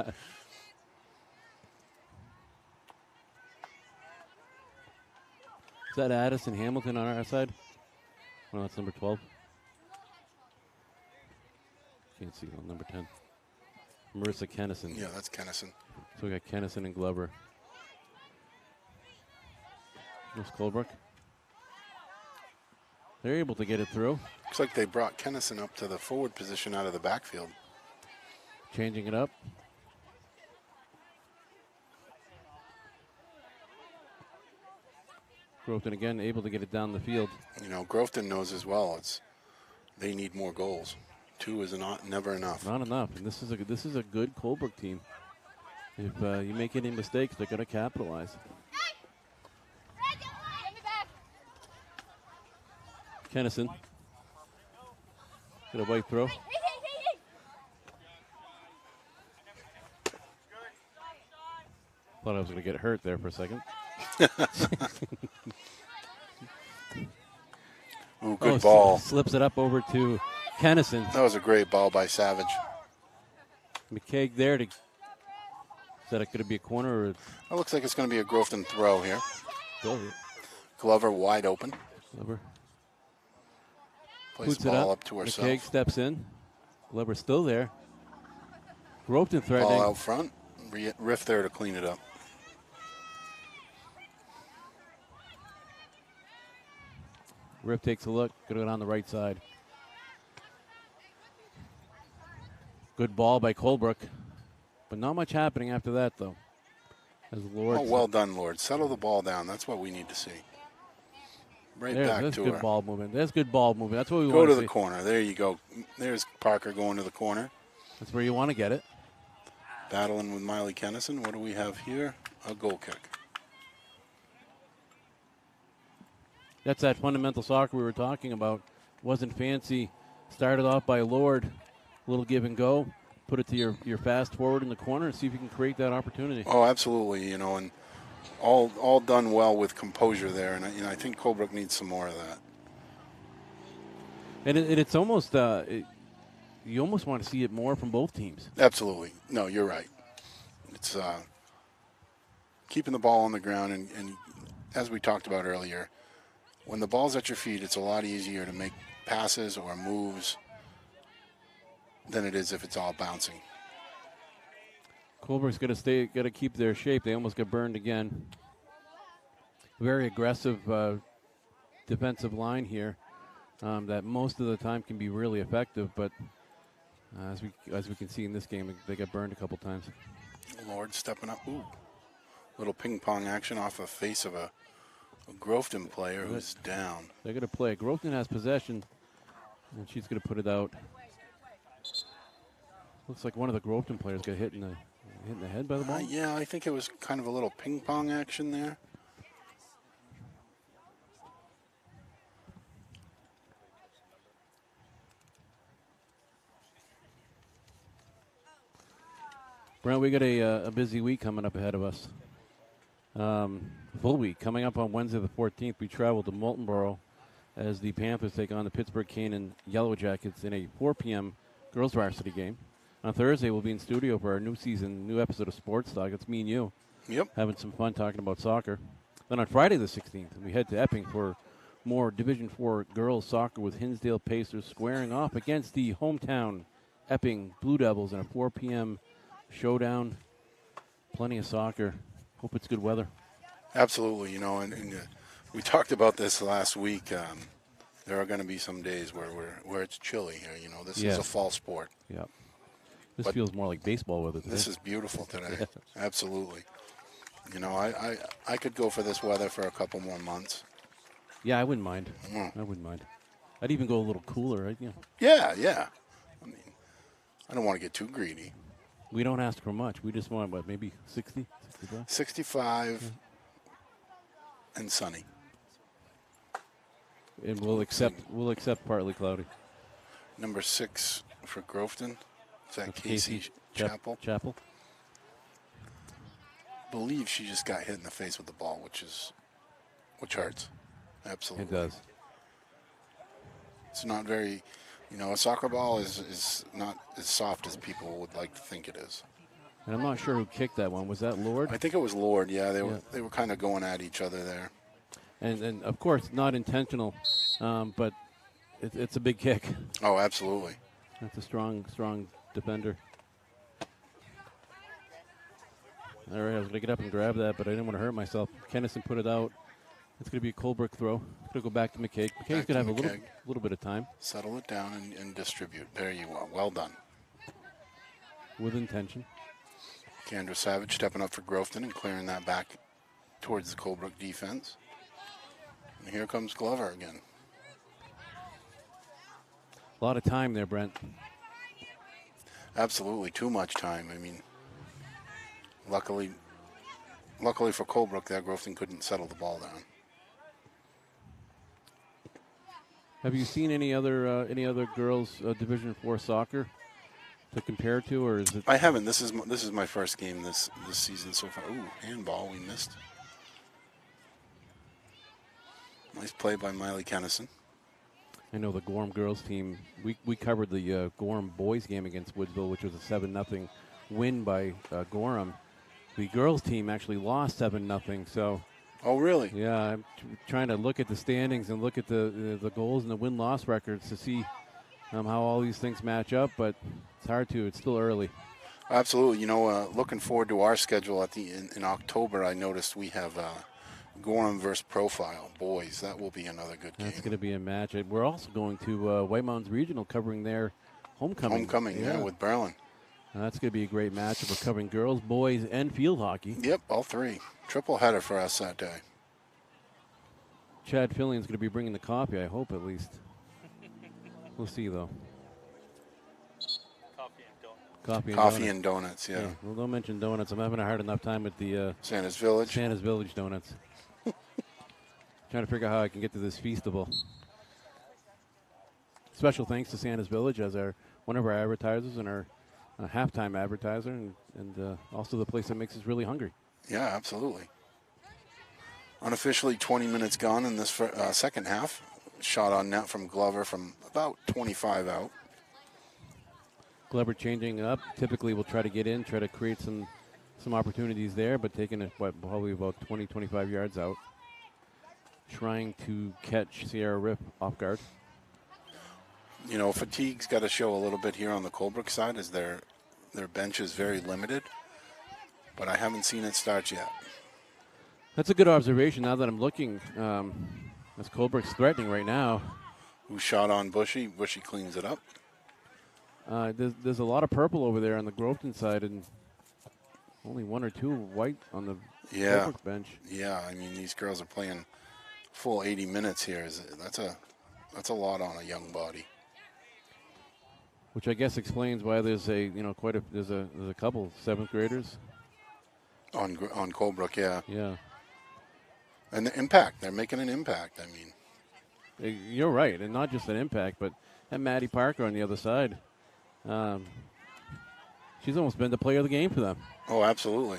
Is that Addison Hamilton on our side? Oh, that's number 12. Can't see on number 10. Marissa Kennison. Yeah, that's Kennison. So we got Kennison and Glover. There's Colebrook. They're able to get it through. Looks like they brought Kennison up to the forward position out of the backfield. Changing it up. Groveton again able to get it down the field. You know, Groveton knows as well. They need more goals. 2 is never enough. Not enough. And this is a good Colebrook team. If you make any mistakes, they're going to capitalize. Kennison. Get a white throw. Thought I was going to get hurt there for a second. Ooh, good ball. Slips it up over to Kennison. That was a great ball by Savage. McCaig there to. Is that going to be a corner? Or it looks like it's going to be a Groveton throw here. Still here. Glover wide open. Glover. Plays the ball up to herself. McCaig steps in. Glover still there. Groveton threatening. Ball out front. Riff there to clean it up. Riff takes a look. Going to go down the right side. Good ball by Colebrook. But not much happening after that, though. As Lord. Oh, well done, Lord. Settle the ball down. That's what we need to see. Right back That's to good her. ball movement. That's good ball movement. That's what we Go want to to the see. corner. There you go. There's Parker going to the corner. That's where you want to get it. Battling with Miley Kennison. What do we have here? A goal kick. That's that fundamental soccer we were talking about. Wasn't fancy. Started off by Lord. A little give and go. Put it to your fast forward in the corner and see if you can create that opportunity. Oh, absolutely. You know, and all done well with composure there. And you know, I think Colebrook needs some more of that. And it's almost you almost want to see it more from both teams. Absolutely. No, you're right. It's keeping the ball on the ground. And as we talked about earlier, when the ball's at your feet, it's a lot easier to make passes or moves than it is if it's all bouncing. Colebrook's got to keep their shape. They almost got burned again. Very aggressive defensive line here that most of the time can be really effective, but as we can see in this game, they got burned a couple times. Lord stepping up. Ooh, little ping pong action off the face of a Groveton player who's down. They're going to play. Groveton has possession, and she's going to put it out. Looks like one of the Groveton players got hit in the head by the ball. Yeah, I think it was kind of a little ping pong action there. Brent, we got a busy week coming up ahead of us. Full week. Coming up on Wednesday the 14th, we travel to Moultonboro as the Panthers take on the Pittsburgh Canaan Yellow Jackets in a 4 p.m. girls varsity game. On Thursday, we'll be in studio for our new episode of Sports Talk. It's me and you. Yep. Having some fun talking about soccer. Then on Friday the 16th, we head to Epping for more Division IV girls soccer with Hinsdale Pacers squaring off against the hometown Epping Blue Devils in a 4 p.m. showdown. Plenty of soccer. Hope it's good weather. Absolutely, you know, and we talked about this last week. There are going to be some days where it's chilly here. You know, this is a fall sport. Yeah. This But feels more like baseball weather today. This is beautiful today. Absolutely. You know, I could go for this weather for a couple more months. Yeah, I wouldn't mind. Mm. I wouldn't mind. I'd even go a little cooler. Right? Yeah. I mean, I don't want to get too greedy. We don't ask for much. We just want, what, maybe 60? 65? 65 and sunny. And we'll accept partly cloudy. Number 6 for Groveton. Is that Casey Chappell? Chappell. Believe she just got hit in the face with the ball, which hurts. Absolutely. It does. It's not very, you know, a soccer ball is not as soft as people would like to think it is. And I'm not sure who kicked that one. Was that Lord? I think it was Lord. Yeah, they were kind of going at each other there. And of course, not intentional, but it's a big kick. Oh, absolutely. That's a strong defender. All right, I was going to get up and grab that, but I didn't want to hurt myself. Kennison put it out. It's going to be a Colebrook throw. It's going to go back to McKay. McKay's going to have a little bit of time. Settle it down and distribute. There you are. Well done. With intention. Kendra Savage stepping up for Groveton and clearing that back towards the Colebrook defense. And here comes Glover again. A lot of time there, Brent. Absolutely, too much time. I mean, luckily for Colebrook, that Groveton couldn't settle the ball down. Have you seen any other girls Division IV soccer to compare to, or is it? I haven't. This is my first game this season so far. Ooh, handball we missed. Nice play by Miley Kennison. I know the Gorham girls team. We covered the Gorham boys game against Woodsville, which was a 7-0 win by Gorham. The girls team actually lost 7-0. So. Oh, really? Yeah, I'm trying to look at the standings and look at the goals and the win-loss records to see how all these things match up, but it's hard to. It's still early. Absolutely. You know, looking forward to our schedule in October. I noticed we have Gorham versus Profile boys. That will be another good game. That's going to be a match. We're also going to White Mountains Regional covering their homecoming. Yeah, with Berlin. That's going to be a great matchup. We're covering girls, boys, and field hockey. Yep, all three. Triple header for us that day. Chad Fillion's going to be bringing the coffee, I hope, at least. We'll see, though. Coffee and donuts. Coffee and donuts, yeah. Well, don't mention donuts. I'm having a hard enough time with the Santa's Village. Santa's Village donuts. Trying to figure out how I can get to this Feastable. Special thanks to Santa's Village as one of our advertisers and our halftime advertiser, and also the place that makes us really hungry. Yeah, absolutely. Unofficially 20 minutes gone in this second half. Shot on net from Glover from about 25 out. Glover changing it up. Typically we'll try to get in, try to create some opportunities there, but taking it probably about 20, 25 yards out. Trying to catch Sierra Riff off guard. You know, fatigue's got to show a little bit here on the Colebrook side as their bench is very limited, but I haven't seen it start yet. That's a good observation now that I'm looking. As Colebrook's threatening right now. Who shot on Bushy? Bushy cleans it up. There's a lot of purple over there on the Groveton side and only one or two white on the Colebrook bench. Yeah, I mean, these girls are playing full 80 minutes here. That's a lot on a young body. Which I guess explains why there's there's a couple 7th graders on Colebrook, yeah. Yeah. And the impact, they're making an impact. I mean, you're right, and not just an impact, but that Maddie Parker on the other side. She's almost been the player of the game for them. Oh, absolutely.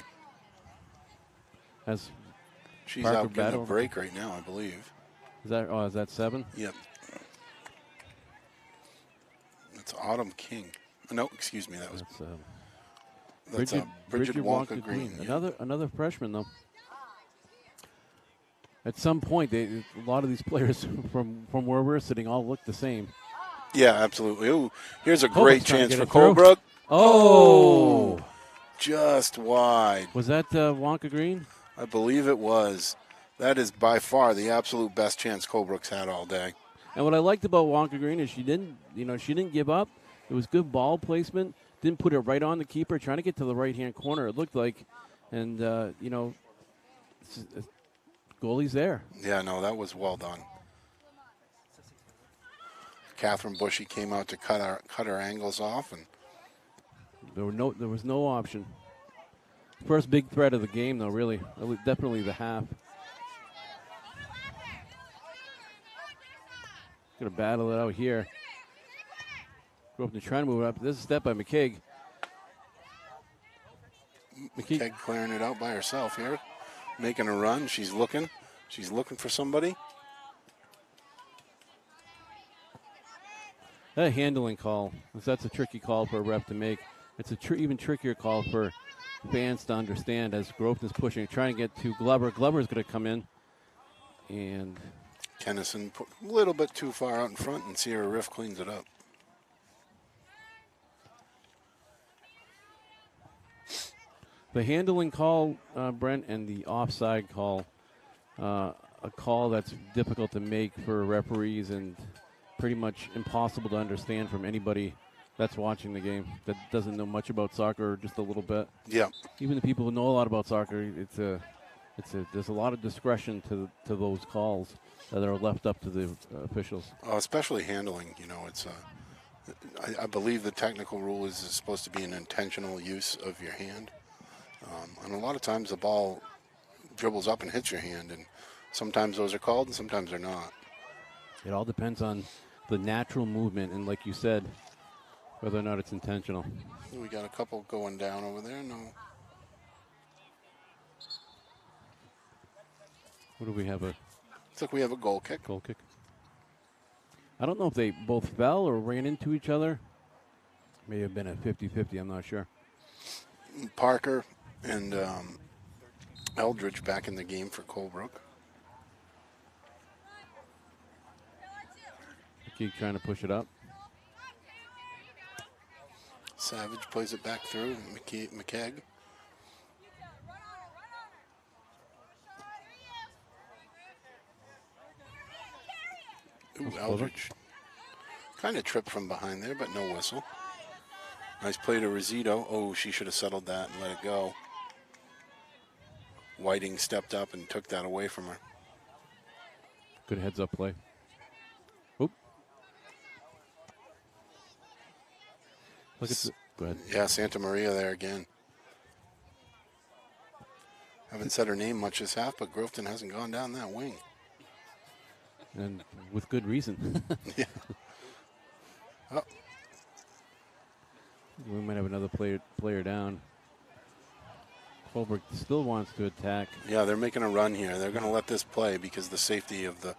As she's Parker out getting a break right now, I believe. Is that 7? Yep. That's Autumn King. No, excuse me, that's Bridget Wonka Green. Yeah. Another freshman though. At some point, a lot of these players from where we're sitting all look the same. Yeah, absolutely. Ooh, here's a great chance for Colebrook. Oh! Just wide. Was that Wonka Green? I believe it was. That is by far the absolute best chance Colebrook's had all day. And what I liked about Wonka Green is she didn't give up. It was good ball placement. Didn't put it right on the keeper, trying to get to the right-hand corner, it looked like. And, goalie's there. Yeah, no, that was well done. Catherine Bushy came out to cut her angles off, and there was no option. First big threat of the game, though. Really, definitely the half. Gonna battle it out here. Groveton trying to move it up. This is a step by McKeag. McKeag clearing it out by herself here, making a run. She's looking for somebody. That handling call, that's a tricky call for a ref to make. It's a even trickier call for fans to understand as Groveton's pushing, trying to get to Glover. Glover's going to come in. And Kennison put a little bit too far out in front, and Sierra Riff cleans it up. The handling call, Brent, and the offside call, a call that's difficult to make for referees and pretty much impossible to understand from anybody that's watching the game that doesn't know much about soccer, just a little bit. Yeah. Even the people who know a lot about soccer, there's a lot of discretion to those calls that are left up to the officials. Especially handling, it's I believe the technical rule is supposed to be an intentional use of your hand. And a lot of times the ball dribbles up and hits your hand, and sometimes those are called and sometimes they're not. It all depends on the natural movement, and like you said, whether or not it's intentional. We got a couple going down over there. No. What do we have? Looks like we have a goal kick. Goal kick. I don't know if they both fell or ran into each other. May have been a 50-50, I'm not sure. Parker and Eldridge back in the game for Colebrook. Keep trying to push it up. Savage plays it back through. McKeag. Ooh, Eldridge. Kind of tripped from behind there, but no whistle. Nice play to Rizito. Oh, she should have settled that and let it go. Whiting stepped up and took that away from her. Good heads-up play. Oop. Look at the, go ahead. Yeah, Santa Maria there again. Haven't said her name much this half, but Groveton hasn't gone down that wing. And with good reason. Yeah. Oh. We might have another player down. Colebrook still wants to attack. Yeah, they're making a run here. They're going to let this play because the safety of the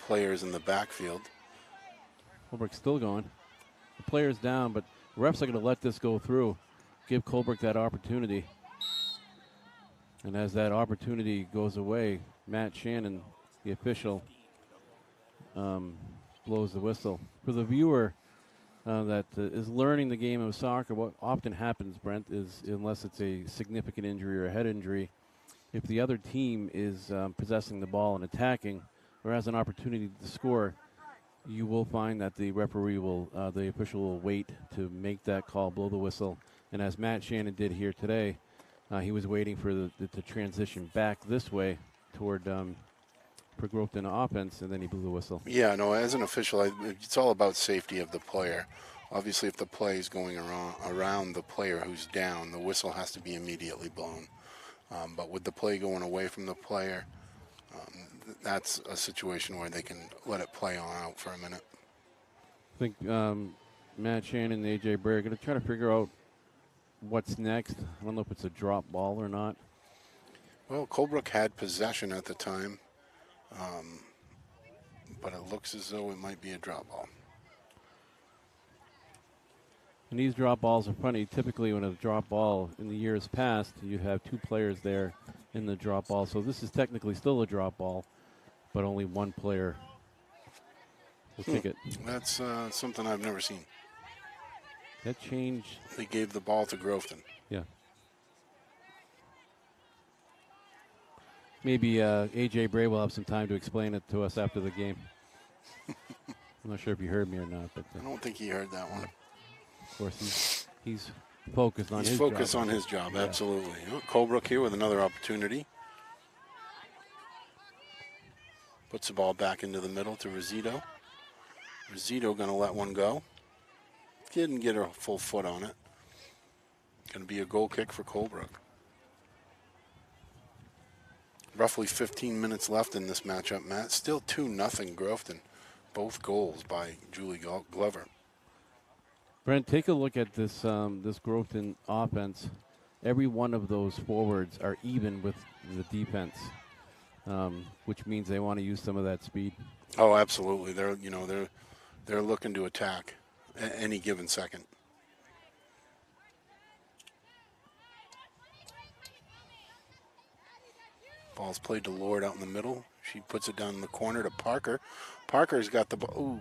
players in the backfield. Colebrook's still going. The player's down, but the refs are going to let this go through. Give Colebrook that opportunity. And as that opportunity goes away, Matt Shannon, the official, blows the whistle. For the viewer that is learning the game of soccer, what often happens, Brent, is unless it's a significant injury or a head injury, if the other team is possessing the ball and attacking or has an opportunity to score, you will find that the referee will, the official will wait to make that call, blow the whistle. And as Matt Shannon did here today, he was waiting for the transition back this way toward for Groveton offense, and then he blew the whistle. Yeah, no, as an official, it's all about safety of the player. Obviously, if the play is going around the player who's down, the whistle has to be immediately blown. But with the play going away from the player, that's a situation where they can let it play on out for a minute. I think Matt Shannon and A.J. Bray are going to try to figure out what's next. I don't know if it's a drop ball or not. Well, Colebrook had possession at the time, but it looks as though it might be a drop ball. And these drop balls are funny. Typically, when a drop ball in the years past, you have two players there in the drop ball. So this is technically still a drop ball, but only one player will kick it. That's something I've never seen. That changed. They gave the ball to Groveton. Yeah. Maybe A.J. Bray will have some time to explain it to us after the game. I'm not sure if you heard me or not, but I don't think he heard that one. Of course, he's focused on his He's job. focused on his job, Yeah. absolutely. Oh, Colebrook here with another opportunity. Puts the ball back into the middle to Rizito. Rizito going to let one go. Didn't get her full foot on it. Going to be a goal kick for Colebrook. Roughly 15 minutes left in this matchup, Matt. Still 2-0 Groveton. Both goals by Julie Glover. Brent, take a look at this this Groveton offense. Every one of those forwards are even with the defense, which means they want to use some of that speed. Oh, absolutely. They're looking to attack any given second. Ball's played to Lord out in the middle. She puts it down in the corner to Parker. Parker's got the ball. Ooh,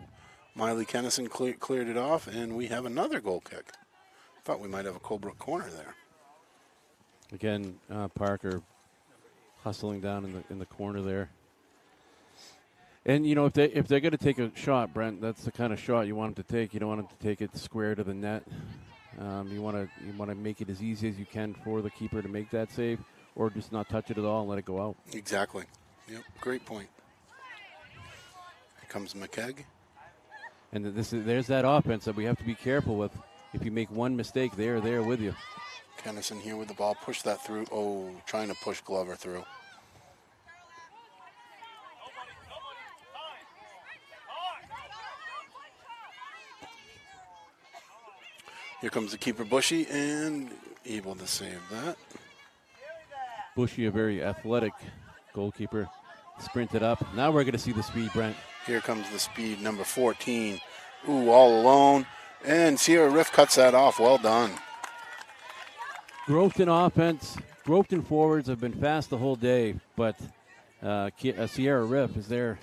Miley Kennison cleared it off, and we have another goal kick. Thought we might have a Colebrook corner there. Again, Parker hustling down in the corner there. And you know, if they're going to take a shot, Brent, that's the kind of shot you want them to take. You don't want them to take it square to the net. You want to make it as easy as you can for the keeper to make that save, or just not touch it at all and let it go out. Exactly. Yep. Great point. Here comes McKegg. And there's that offense that we have to be careful with. If you make one mistake, they're there with you. Kennison here with the ball. Push that through. Oh, trying to push Glover through. Here comes the keeper, Bushy, and able to save that. Bushy, a very athletic goalkeeper, sprinted up. Now we're going to see the speed, Brent. Here comes the speed, number 14. Ooh, all alone. And Sierra Riff cuts that off. Well done. Groveton offense, Groveton forwards have been fast the whole day, but Sierra Riff is there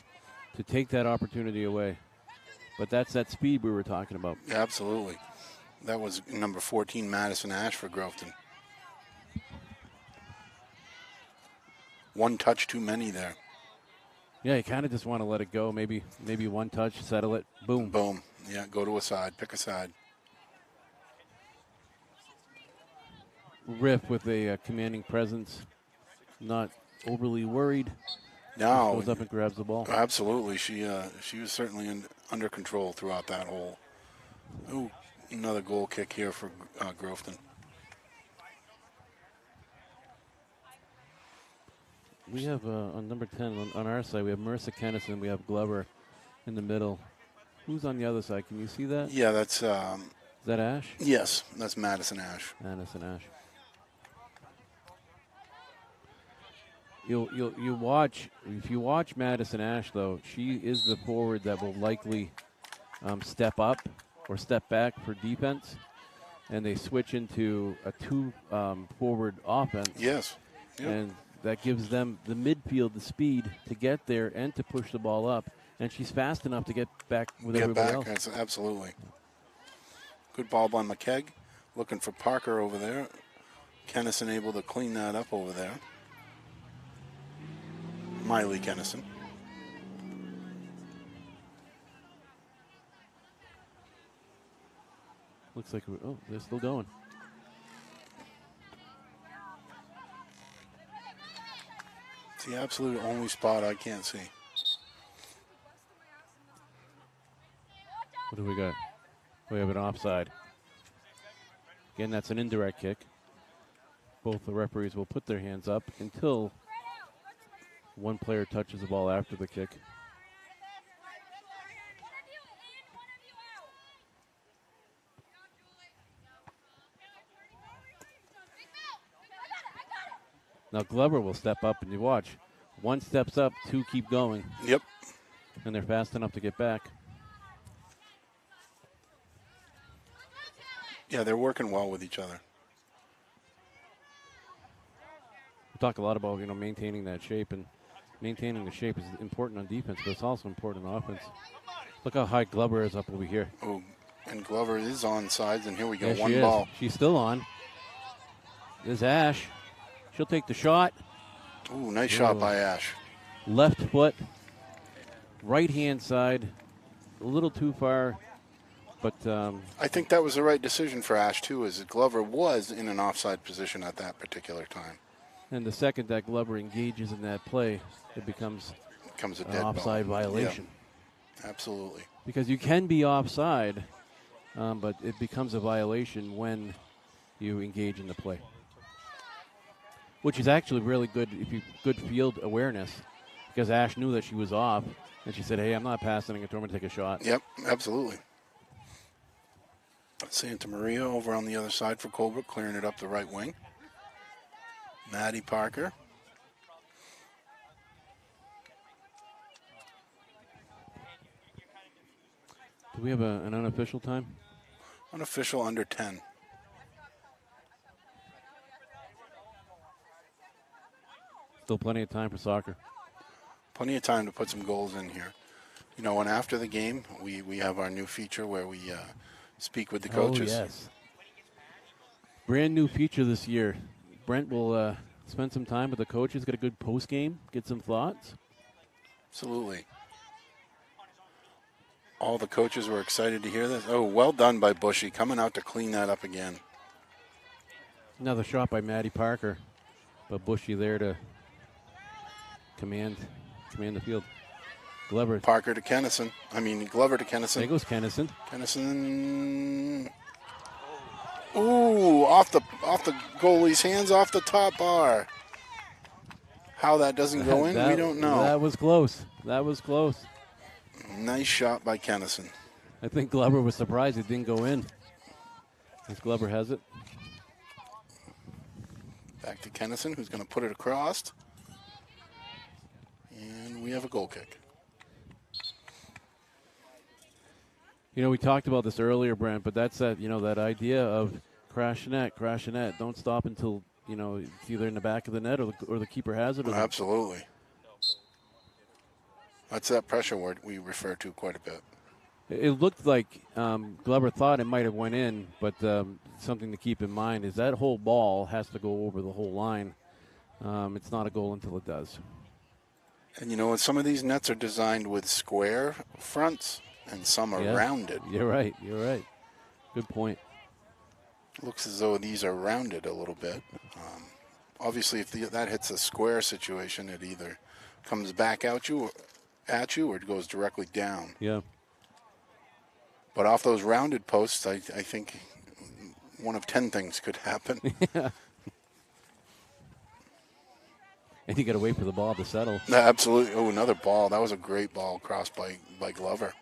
to take that opportunity away. But that's that speed we were talking about. Absolutely. That was number 14, Madison Ash for Groveton. One touch too many there. Yeah, you kind of just want to let it go. Maybe one touch, settle it, boom. Boom. Yeah, go to a side, pick a side. Riff with a commanding presence, not overly worried. No, Goes up and grabs the ball. absolutely. She was certainly under control throughout that whole. Ooh, another goal kick here for Groveton. We have on number 10 on our side. We have Marissa Kennison. We have Glover in the middle. Who's on the other side? Can you see that? Yeah, that's. Is that Ash? Yes, that's Madison Ash. Madison Ash. You watch, if you watch Madison Ash though, she is the forward that will likely step up or step back for defense, and they switch into a two forward offense. Yes. Yep. And that gives them the midfield, the speed to get there and to push the ball up. And she's fast enough to get back with everybody else. That's absolutely. Good ball by McKegg. Looking for Parker over there. Kennison able to clean that up over there. Miley Kennison. Looks like, they're still going. It's the absolute only spot I can't see. What do we got? We have an offside. Again, that's an indirect kick. Both the referees will put their hands up until one player touches the ball after the kick. Now Glover will step up, and you watch. One steps up, two keep going. Yep. And they're fast enough to get back. Yeah, they're working well with each other. We talk a lot about, maintaining that shape, and maintaining the shape is important on defense, but it's also important on offense. Look how high Glover is up over here. Oh, and Glover is on sides, and here we go, Yeah, one ball. She's still on. There's Ash. She'll take the shot. Ooh, nice shot by Ash. Left foot, right hand side, a little too far, but I think that was the right decision for Ash, too, as Glover was in an offside position at that particular time. and the second that Glover engages in that play, it becomes a an dead offside ball. violation. Yeah, absolutely. Because you can be offside, but it becomes a violation when you engage in the play. Which is actually really good if you good field awareness, because Ash knew that she was off, and she said, "Hey, I'm not passing it. I'm going to take a shot." Yep, absolutely. Santa Maria over on the other side for Colebrook, clearing it up the right wing. Maddie Parker. Do we have an unofficial time? Unofficial under 10. Still plenty of time for soccer. Plenty of time to put some goals in here. You know, and after the game, we have our new feature where we speak with the coaches. Oh, yes. Brand new feature this year. Brent will spend some time with the coaches, get a good post game, get some thoughts. Absolutely. All the coaches were excited to hear this. Oh, well done by Bushy, coming out to clean that up again. Another shot by Maddie Parker, but Bushy there to command the field. Glover. Glover to Kennison. There goes Kennison. Kennison. Ooh, off the goalie's hands, off the top bar. How that doesn't go in, we don't know. That was close. That was close. Nice shot by Kennison. I think Glover was surprised it didn't go in. As Glover has it. Back to Kennison, who's going to put it across. And we have a goal kick. You know, we talked about this earlier, Brent, but that's that, that idea of crash net. Don't stop until, it's either in the back of the net or the keeper has it. Absolutely. That's that pressure word we refer to quite a bit. It looked like Glover thought it might have went in, but something to keep in mind is that whole ball has to go over the whole line. It's not a goal until it does. And, some of these nets are designed with square fronts, and some are rounded. You're right. Good point. Looks as though these are rounded a little bit. Obviously, if that hits a square situation, it either comes back at you, or it goes directly down. Yeah. But off those rounded posts, I think one of 10 things could happen. Yeah. And you got to wait for the ball to settle. Absolutely. Oh, another ball. That was a great ball crossed by Glover.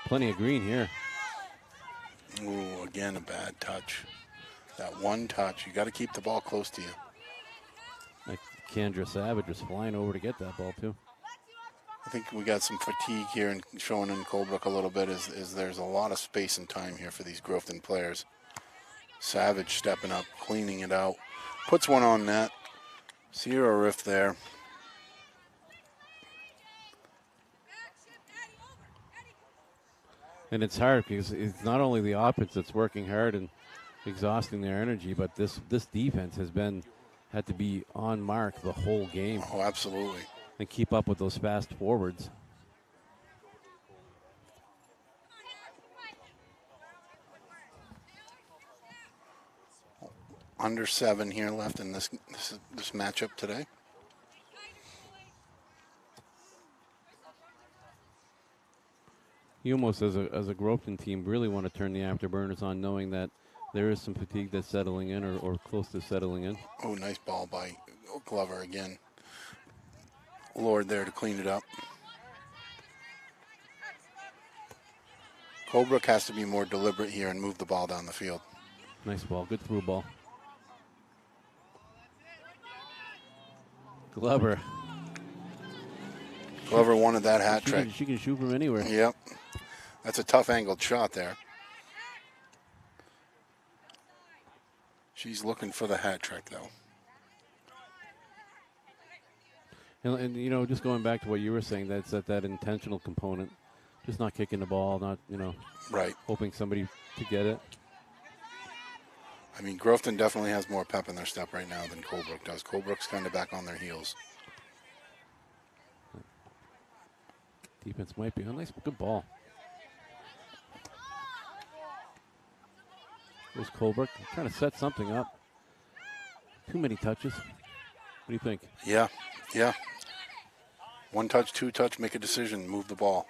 Plenty of green here. Ooh, again, a bad touch. That one touch. You got to keep the ball close to you. Like Kendra Savage was flying over to get that ball, too. I think we got some fatigue here and showing in Colebrook a little bit is there's a lot of space and time here for these Groveton players. Savage stepping up, cleaning it out. Puts one on net. Zero rift there. And it's hard because it's not only the offense that's working hard and exhausting their energy, but this defense had to be on mark the whole game. Oh, absolutely. And keep up with those fast forwards. Under 7 here left in this matchup today. You almost, as a Groveton team, really want to turn the afterburners on, knowing that there is some fatigue that's settling in or close to settling in. Oh, nice ball by Glover again. Lord there to clean it up. Colebrook has to be more deliberate here and move the ball down the field. Nice ball. Good through ball. Glover wanted that hat trick. She can shoot from anywhere. Yep. That's a tough angled shot there. She's looking for the hat trick, though. And you know, just going back to what you were saying, that's that intentional component. Just not kicking the ball, not, right, hoping somebody to get it. I mean, Groveton definitely has more pep in their step right now than Colebrook does. Colebrook's kind of back on their heels. Defense might be a nice, good ball. There's Colebrook trying to set something up. Too many touches. What do you think? Yeah. One touch, two touch, make a decision, move the ball.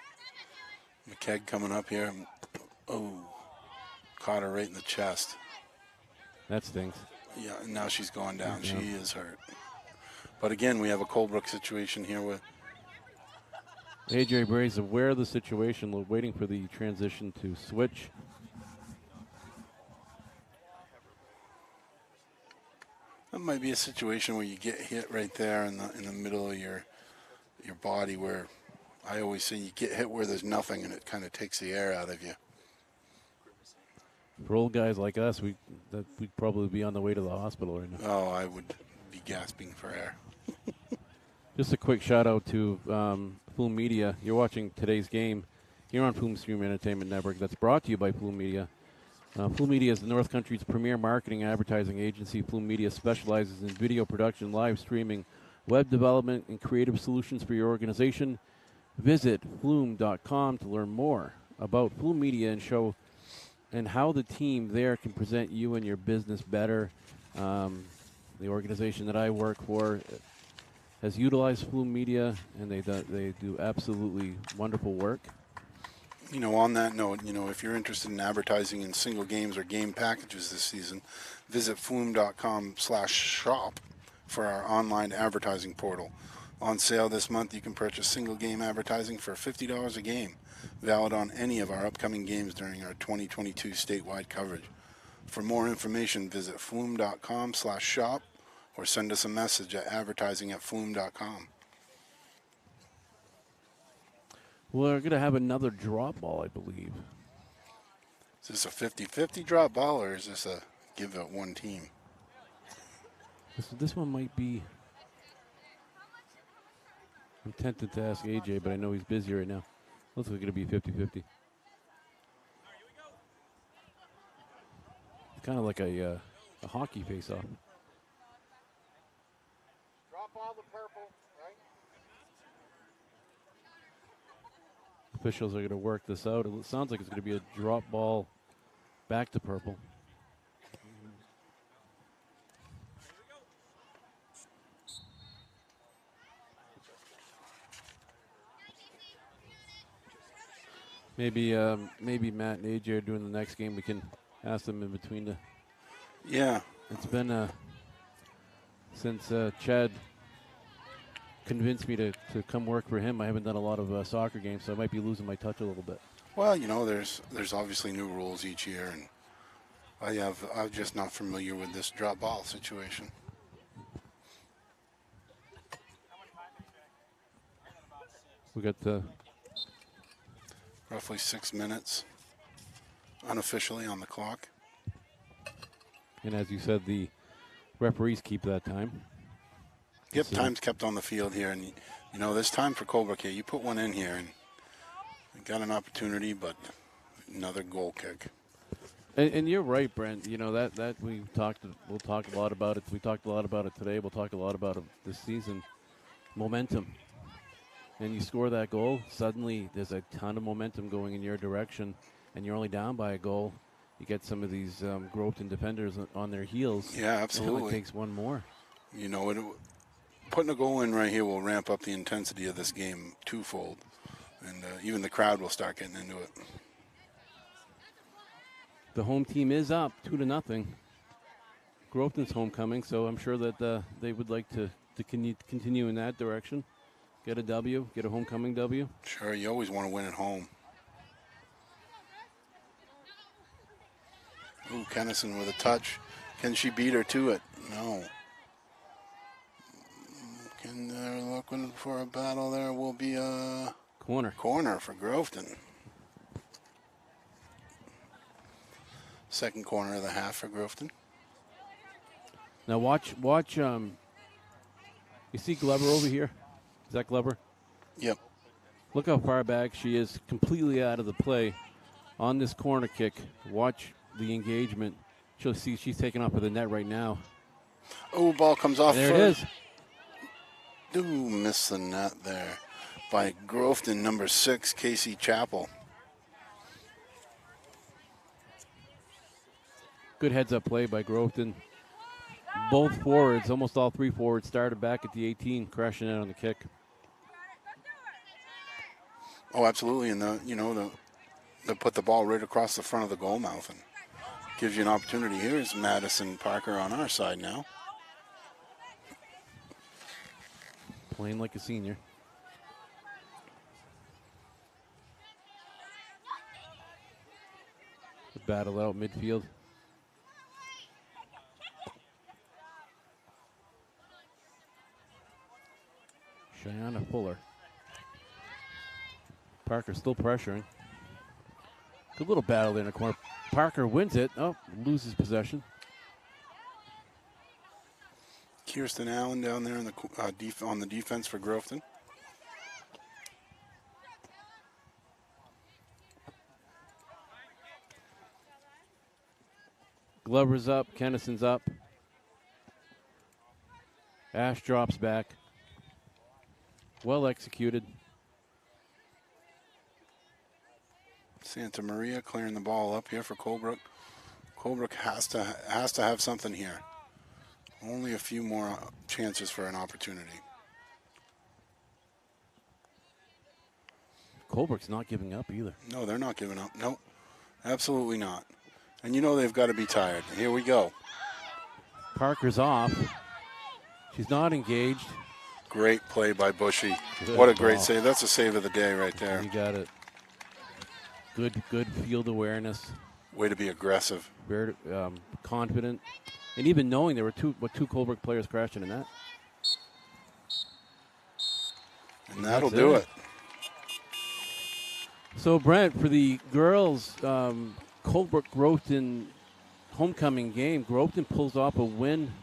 McKegg coming up here. Oh, caught her right in the chest. That stings. Yeah, and now she's gone down. She is hurt. But again, we have a Colebrook situation here with AJ Bray's aware of the situation, waiting for the transition to switch. That might be a situation where you get hit right there in the middle of your body, where I always say you get hit where there's nothing and it kind of takes the air out of you. For old guys like us, we'd probably be on the way to the hospital right now. Oh, I would be gasping for air. Just a quick shout out to Flume Media. You're watching today's game here on Flume Stream Entertainment Network. That's brought to you by Flume Media. Flume Media is the North Country's premier marketing advertising agency. Flume Media specializes in video production, live streaming, web development, and creative solutions for your organization. Visit flume.com to learn more about Flume Media and how the team there can present you and your business better. The organization that I work for has utilized Flume Media, and they do absolutely wonderful work. On that note, if you're interested in advertising in single games or game packages this season, visit flume.com/shop for our online advertising portal. On sale this month, you can purchase single game advertising for $50 a game, valid on any of our upcoming games during our 2022 statewide coverage. For more information, visit flume.com/shop or send us a message at advertising@flume.com. We're going to have another drop ball, I believe. Is this a 50-50 drop ball, or is this a give it one team? This one might be. I'm tempted to ask AJ, but I know he's busy right now. Looks like it's going to be 50-50. It's kind of like a hockey face-off. Drop all the purple, right? officials are going to work this out. It sounds like it's going to be a drop ball back to purple. Maybe Matt and AJ are doing the next game. We can ask them in between the. Yeah. It's been since Chad convinced me to come work for him. I haven't done a lot of soccer games, so I might be losing my touch a little bit. Well, you know, there's obviously new rules each year, and I'm just not familiar with this drop ball situation. We got the. Roughly 6 minutes unofficially on the clock. And as you said, the referees keep that time. Yep, time's kept on the field here. And, you know, there's time for Colebrook here. You put one in here and you got an opportunity, but another goal kick. And you're right, Brent. You know, that we'll talk a lot about it. We talked a lot about it today. We'll talk a lot about it this season. Momentum. And you score that goal, suddenly there's a ton of momentum going in your direction, and you're only down by a goal. You get some of these Groveton defenders on their heels. Yeah, absolutely. And it takes one more. You know, putting a goal in right here will ramp up the intensity of this game twofold, and even the crowd will start getting into it. The home team is up 2-0. Groveton's homecoming, so I'm sure that they would like to continue in that direction. Get a W, get a homecoming W. Sure, you always want to win at home. Ooh, Kennison with a touch. Can she beat her to it? No. Can they're looking for a battle there? Will be a corner for Groveton. Second corner of the half for Groveton. Now watch. You see Glover over here? Is that Glover? Yep. Look how far back she is, completely out of the play on this corner kick. Watch the engagement. She'll see she's taken off of the net right now. Oh, ball comes off. There it is. Ooh, miss the net there by Groveton, number 6, Casey Chappell. Good heads-up play by Groveton. Both forwards, almost all three forwards, started back at the 18, crashing in on the kick. Oh, absolutely, and they put the ball right across the front of the goal mouth and gives you an opportunity. Here's Madison Parker on our side now. Playing like a senior. Battle out midfield. Cheyenne Fuller. Parker still pressuring. Good little battle there in the corner. Parker wins it. Oh, loses possession. Kirsten Allen down there on the defense for Groveton. Glover's up. Kennison's up. Ash drops back. Well executed. Santa Maria clearing the ball up here for Colebrook. Colebrook has to have something here. Only a few more chances for an opportunity. Colebrook's not giving up either. No, they're not giving up. Nope, absolutely not. And you know they've got to be tired. Here we go. Parker's off. She's not engaged. Great play by Bushy. Good what a great ball. save. That's a save of the day right there. You got it. Good field awareness. Way to be aggressive. Very confident. And even knowing there were two Colebrook players crashing in that. And that'll do it. So, Brent, for the girls, Colebrook Groveton homecoming game, Groveton pulls off a win.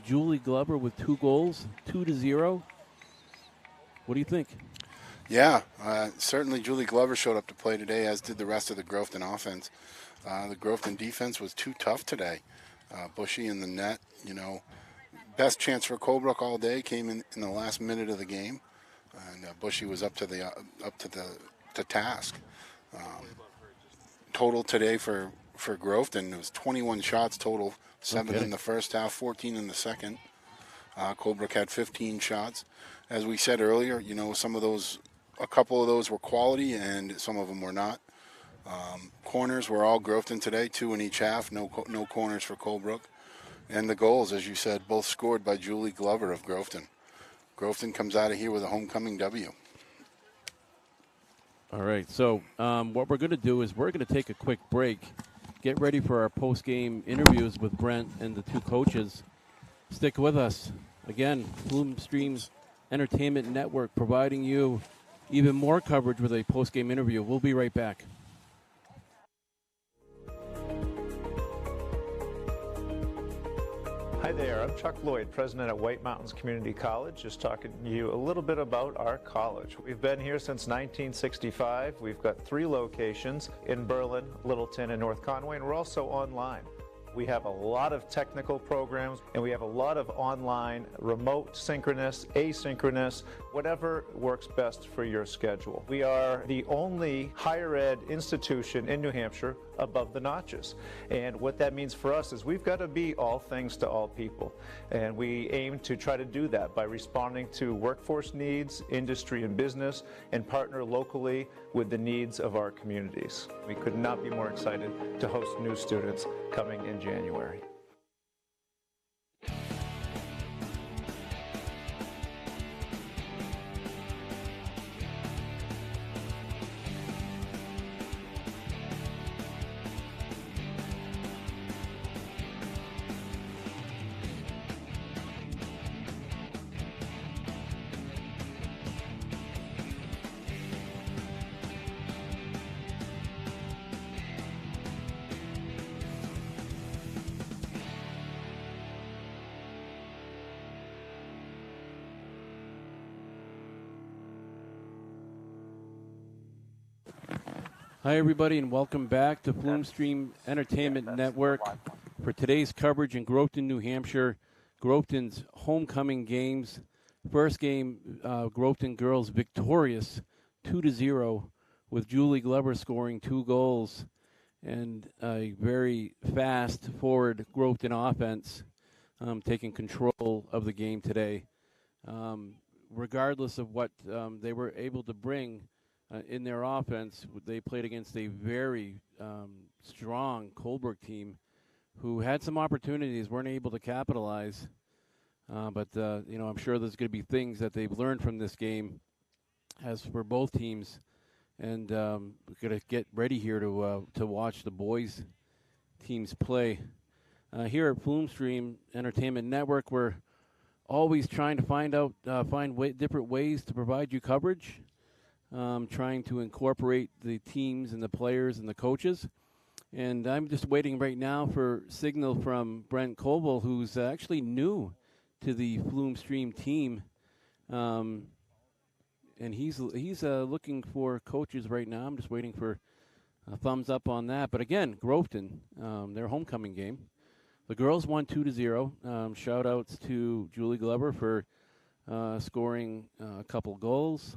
Julie Glover with 2 goals, 2-0. What do you think? Yeah, certainly Julie Glover showed up to play today, as did the rest of the Groveton offense. The Groveton defense was too tough today. Bushy in the net, best chance for Colebrook all day came in the last minute of the game, and Bushy was up to the to task. Total today for Groveton, it was 21 shots total, 7 in the first half, 14 in the second. Colebrook had 15 shots. As we said earlier, you know, a couple of those were quality and some of them were not. Corners were all Groveton today, 2 in each half, no corners for Colebrook. And the goals, as you said, both scored by Julie Glover of Groveton. Groveton comes out of here with a homecoming W. All right, so what we're going to do is we're going to take a quick break, get ready for our post-game interviews with Brent and the two coaches. Stick with us. Again, Flume Streams Entertainment Network providing you even more coverage with a post-game interview. We'll be right back. Hi there, I'm Chuck Lloyd, president at White Mountains Community College, just talking to you a little bit about our college. We've been here since 1965. We've got 3 locations in Berlin, Littleton, and North Conway, and we're also online. We have a lot of technical programs, and we have a lot of online, remote, synchronous, asynchronous, whatever works best for your schedule. We are the only higher ed institution in New Hampshire above the notches. And what that means for us is we've got to be all things to all people. And we aim to try to do that by responding to workforce needs, industry and business, and partner locally with the needs of our communities. We could not be more excited to host new students coming in January. Hi, everybody, and welcome back to Flume Stream Entertainment Network for today's coverage in Groveton, New Hampshire. Groveton's homecoming games. First game, Groveton girls victorious 2-0 with Julie Glover scoring 2 goals and a very fast forward Groveton offense taking control of the game today. Regardless of what they were able to bring in their offense, they played against a very strong Colebrook team who had some opportunities, weren't able to capitalize. But I'm sure there's going to be things that they've learned from this game as for both teams. And we're going to get ready here to watch the boys teams play. Here at Flume Stream Entertainment Network, we're always trying to find different ways to provide you coverage. Trying to incorporate the teams and the players and the coaches. And I'm just waiting right now for signal from Brent Colville, who's actually new to the Flume Stream team. And he's looking for coaches right now. I'm just waiting for a thumbs up on that. But again, Groveton, their homecoming game. The girls won 2-0. Shout outs to Julie Glover for scoring a couple goals.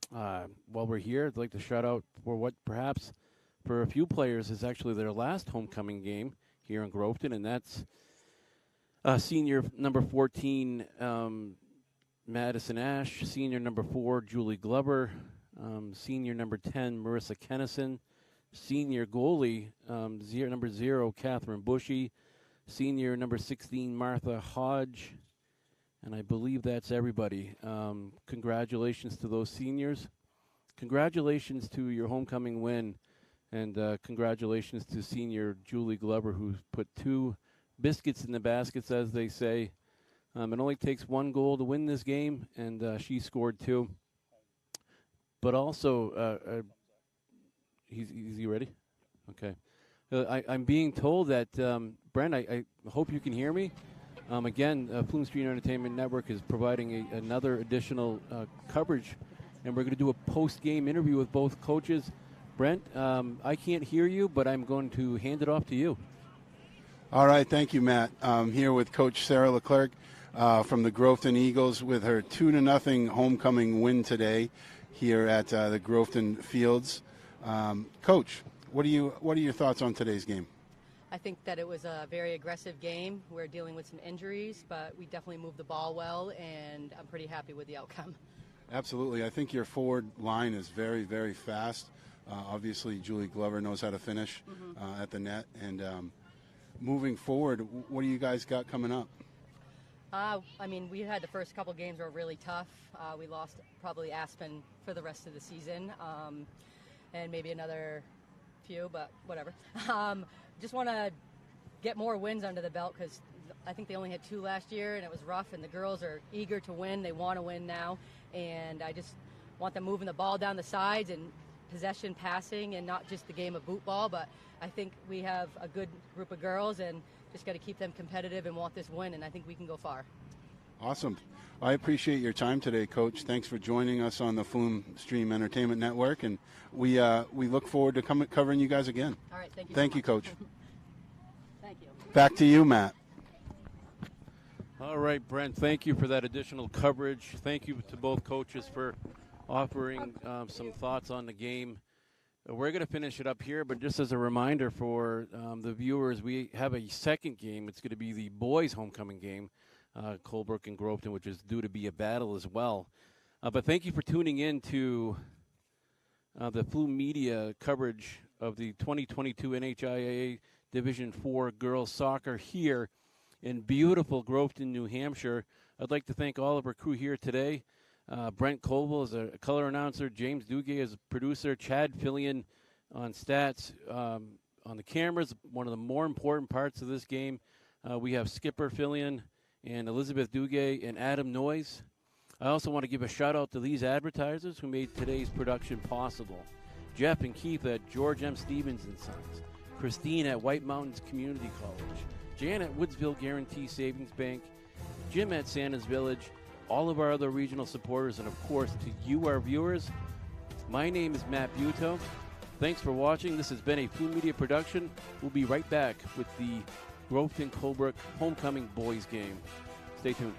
While we're here, I'd like to shout out for what perhaps for a few players is actually their last homecoming game here in Groveton, and that's senior number 14, Madison Ash, senior number 4, Julie Glover, senior number 10, Marissa Kennison, senior goalie, number 0, Catherine Bushy, senior number 16, Martha Hodge. And I believe that's everybody. Congratulations to those seniors. Congratulations to your homecoming win. And congratulations to senior Julie Glover, who put 2 biscuits in the baskets, as they say. It only takes 1 goal to win this game, and she scored 2. But also, is he ready? Okay. I'm being told that, Brent, I hope you can hear me. Again, Flume Stream Entertainment Network is providing another additional coverage, and we're going to do a post-game interview with both coaches. Brent, I can't hear you, but I'm going to hand it off to you. All right, thank you, Matt. I'm here with Coach Sarah Leclerc from the Groveton Eagles with her 2-0 homecoming win today here at the Groveton Fields. Coach, what are your thoughts on today's game? I think that it was a very aggressive game. We're dealing with some injuries, but we definitely moved the ball well, and I'm pretty happy with the outcome. Absolutely. I think your forward line is very, very fast. Obviously, Julie Glover knows how to finish at the net. And moving forward, what do you guys got coming up? I mean, we had the first couple games were really tough. We lost probably Aspen for the rest of the season, and maybe another few, but whatever. Just want to get more wins under the belt because I think they only had 2 last year, and it was rough, and the girls are eager to win. They want to win now, and I just want them moving the ball down the sides and possession passing and not just the game of boot ball, but I think we have a good group of girls and just got to keep them competitive and want this win, and I think we can go far. Awesome. I appreciate your time today, Coach. Thanks for joining us on the Flume Stream Entertainment Network, and we look forward to covering you guys again. All right, thank you. Thank you, Coach. Thank you. Back to you, Matt. All right, Brent, thank you for that additional coverage. Thank you to both coaches for offering some thoughts on the game. We're going to finish it up here, but just as a reminder for the viewers, we have a second game. It's going to be the boys' homecoming game, Colebrook and Groveton, which is due to be a battle as well. But thank you for tuning in to the Flume Media coverage of the 2022 NHIAA Division IV Girls Soccer here in beautiful Groveton, New Hampshire. I'd like to thank all of our crew here today. Brent Colville is a color announcer, James Duguay is a producer, Chad Fillion on stats. On the cameras, one of the more important parts of this game, we have Skipper Fillion and Elizabeth Duguay and Adam Noyes. I also want to give a shout-out to these advertisers who made today's production possible. Jeff and Keith at George M. Stevens & Sons, Christine at White Mountains Community College, Jan at Woodsville Guarantee Savings Bank, Jim at Santa's Village, all of our other regional supporters, and of course to you, our viewers. My name is Matt Buto. Thanks for watching. This has been a Flume Media production. We'll be right back with the Groveton Colebrook homecoming boys game. Stay tuned.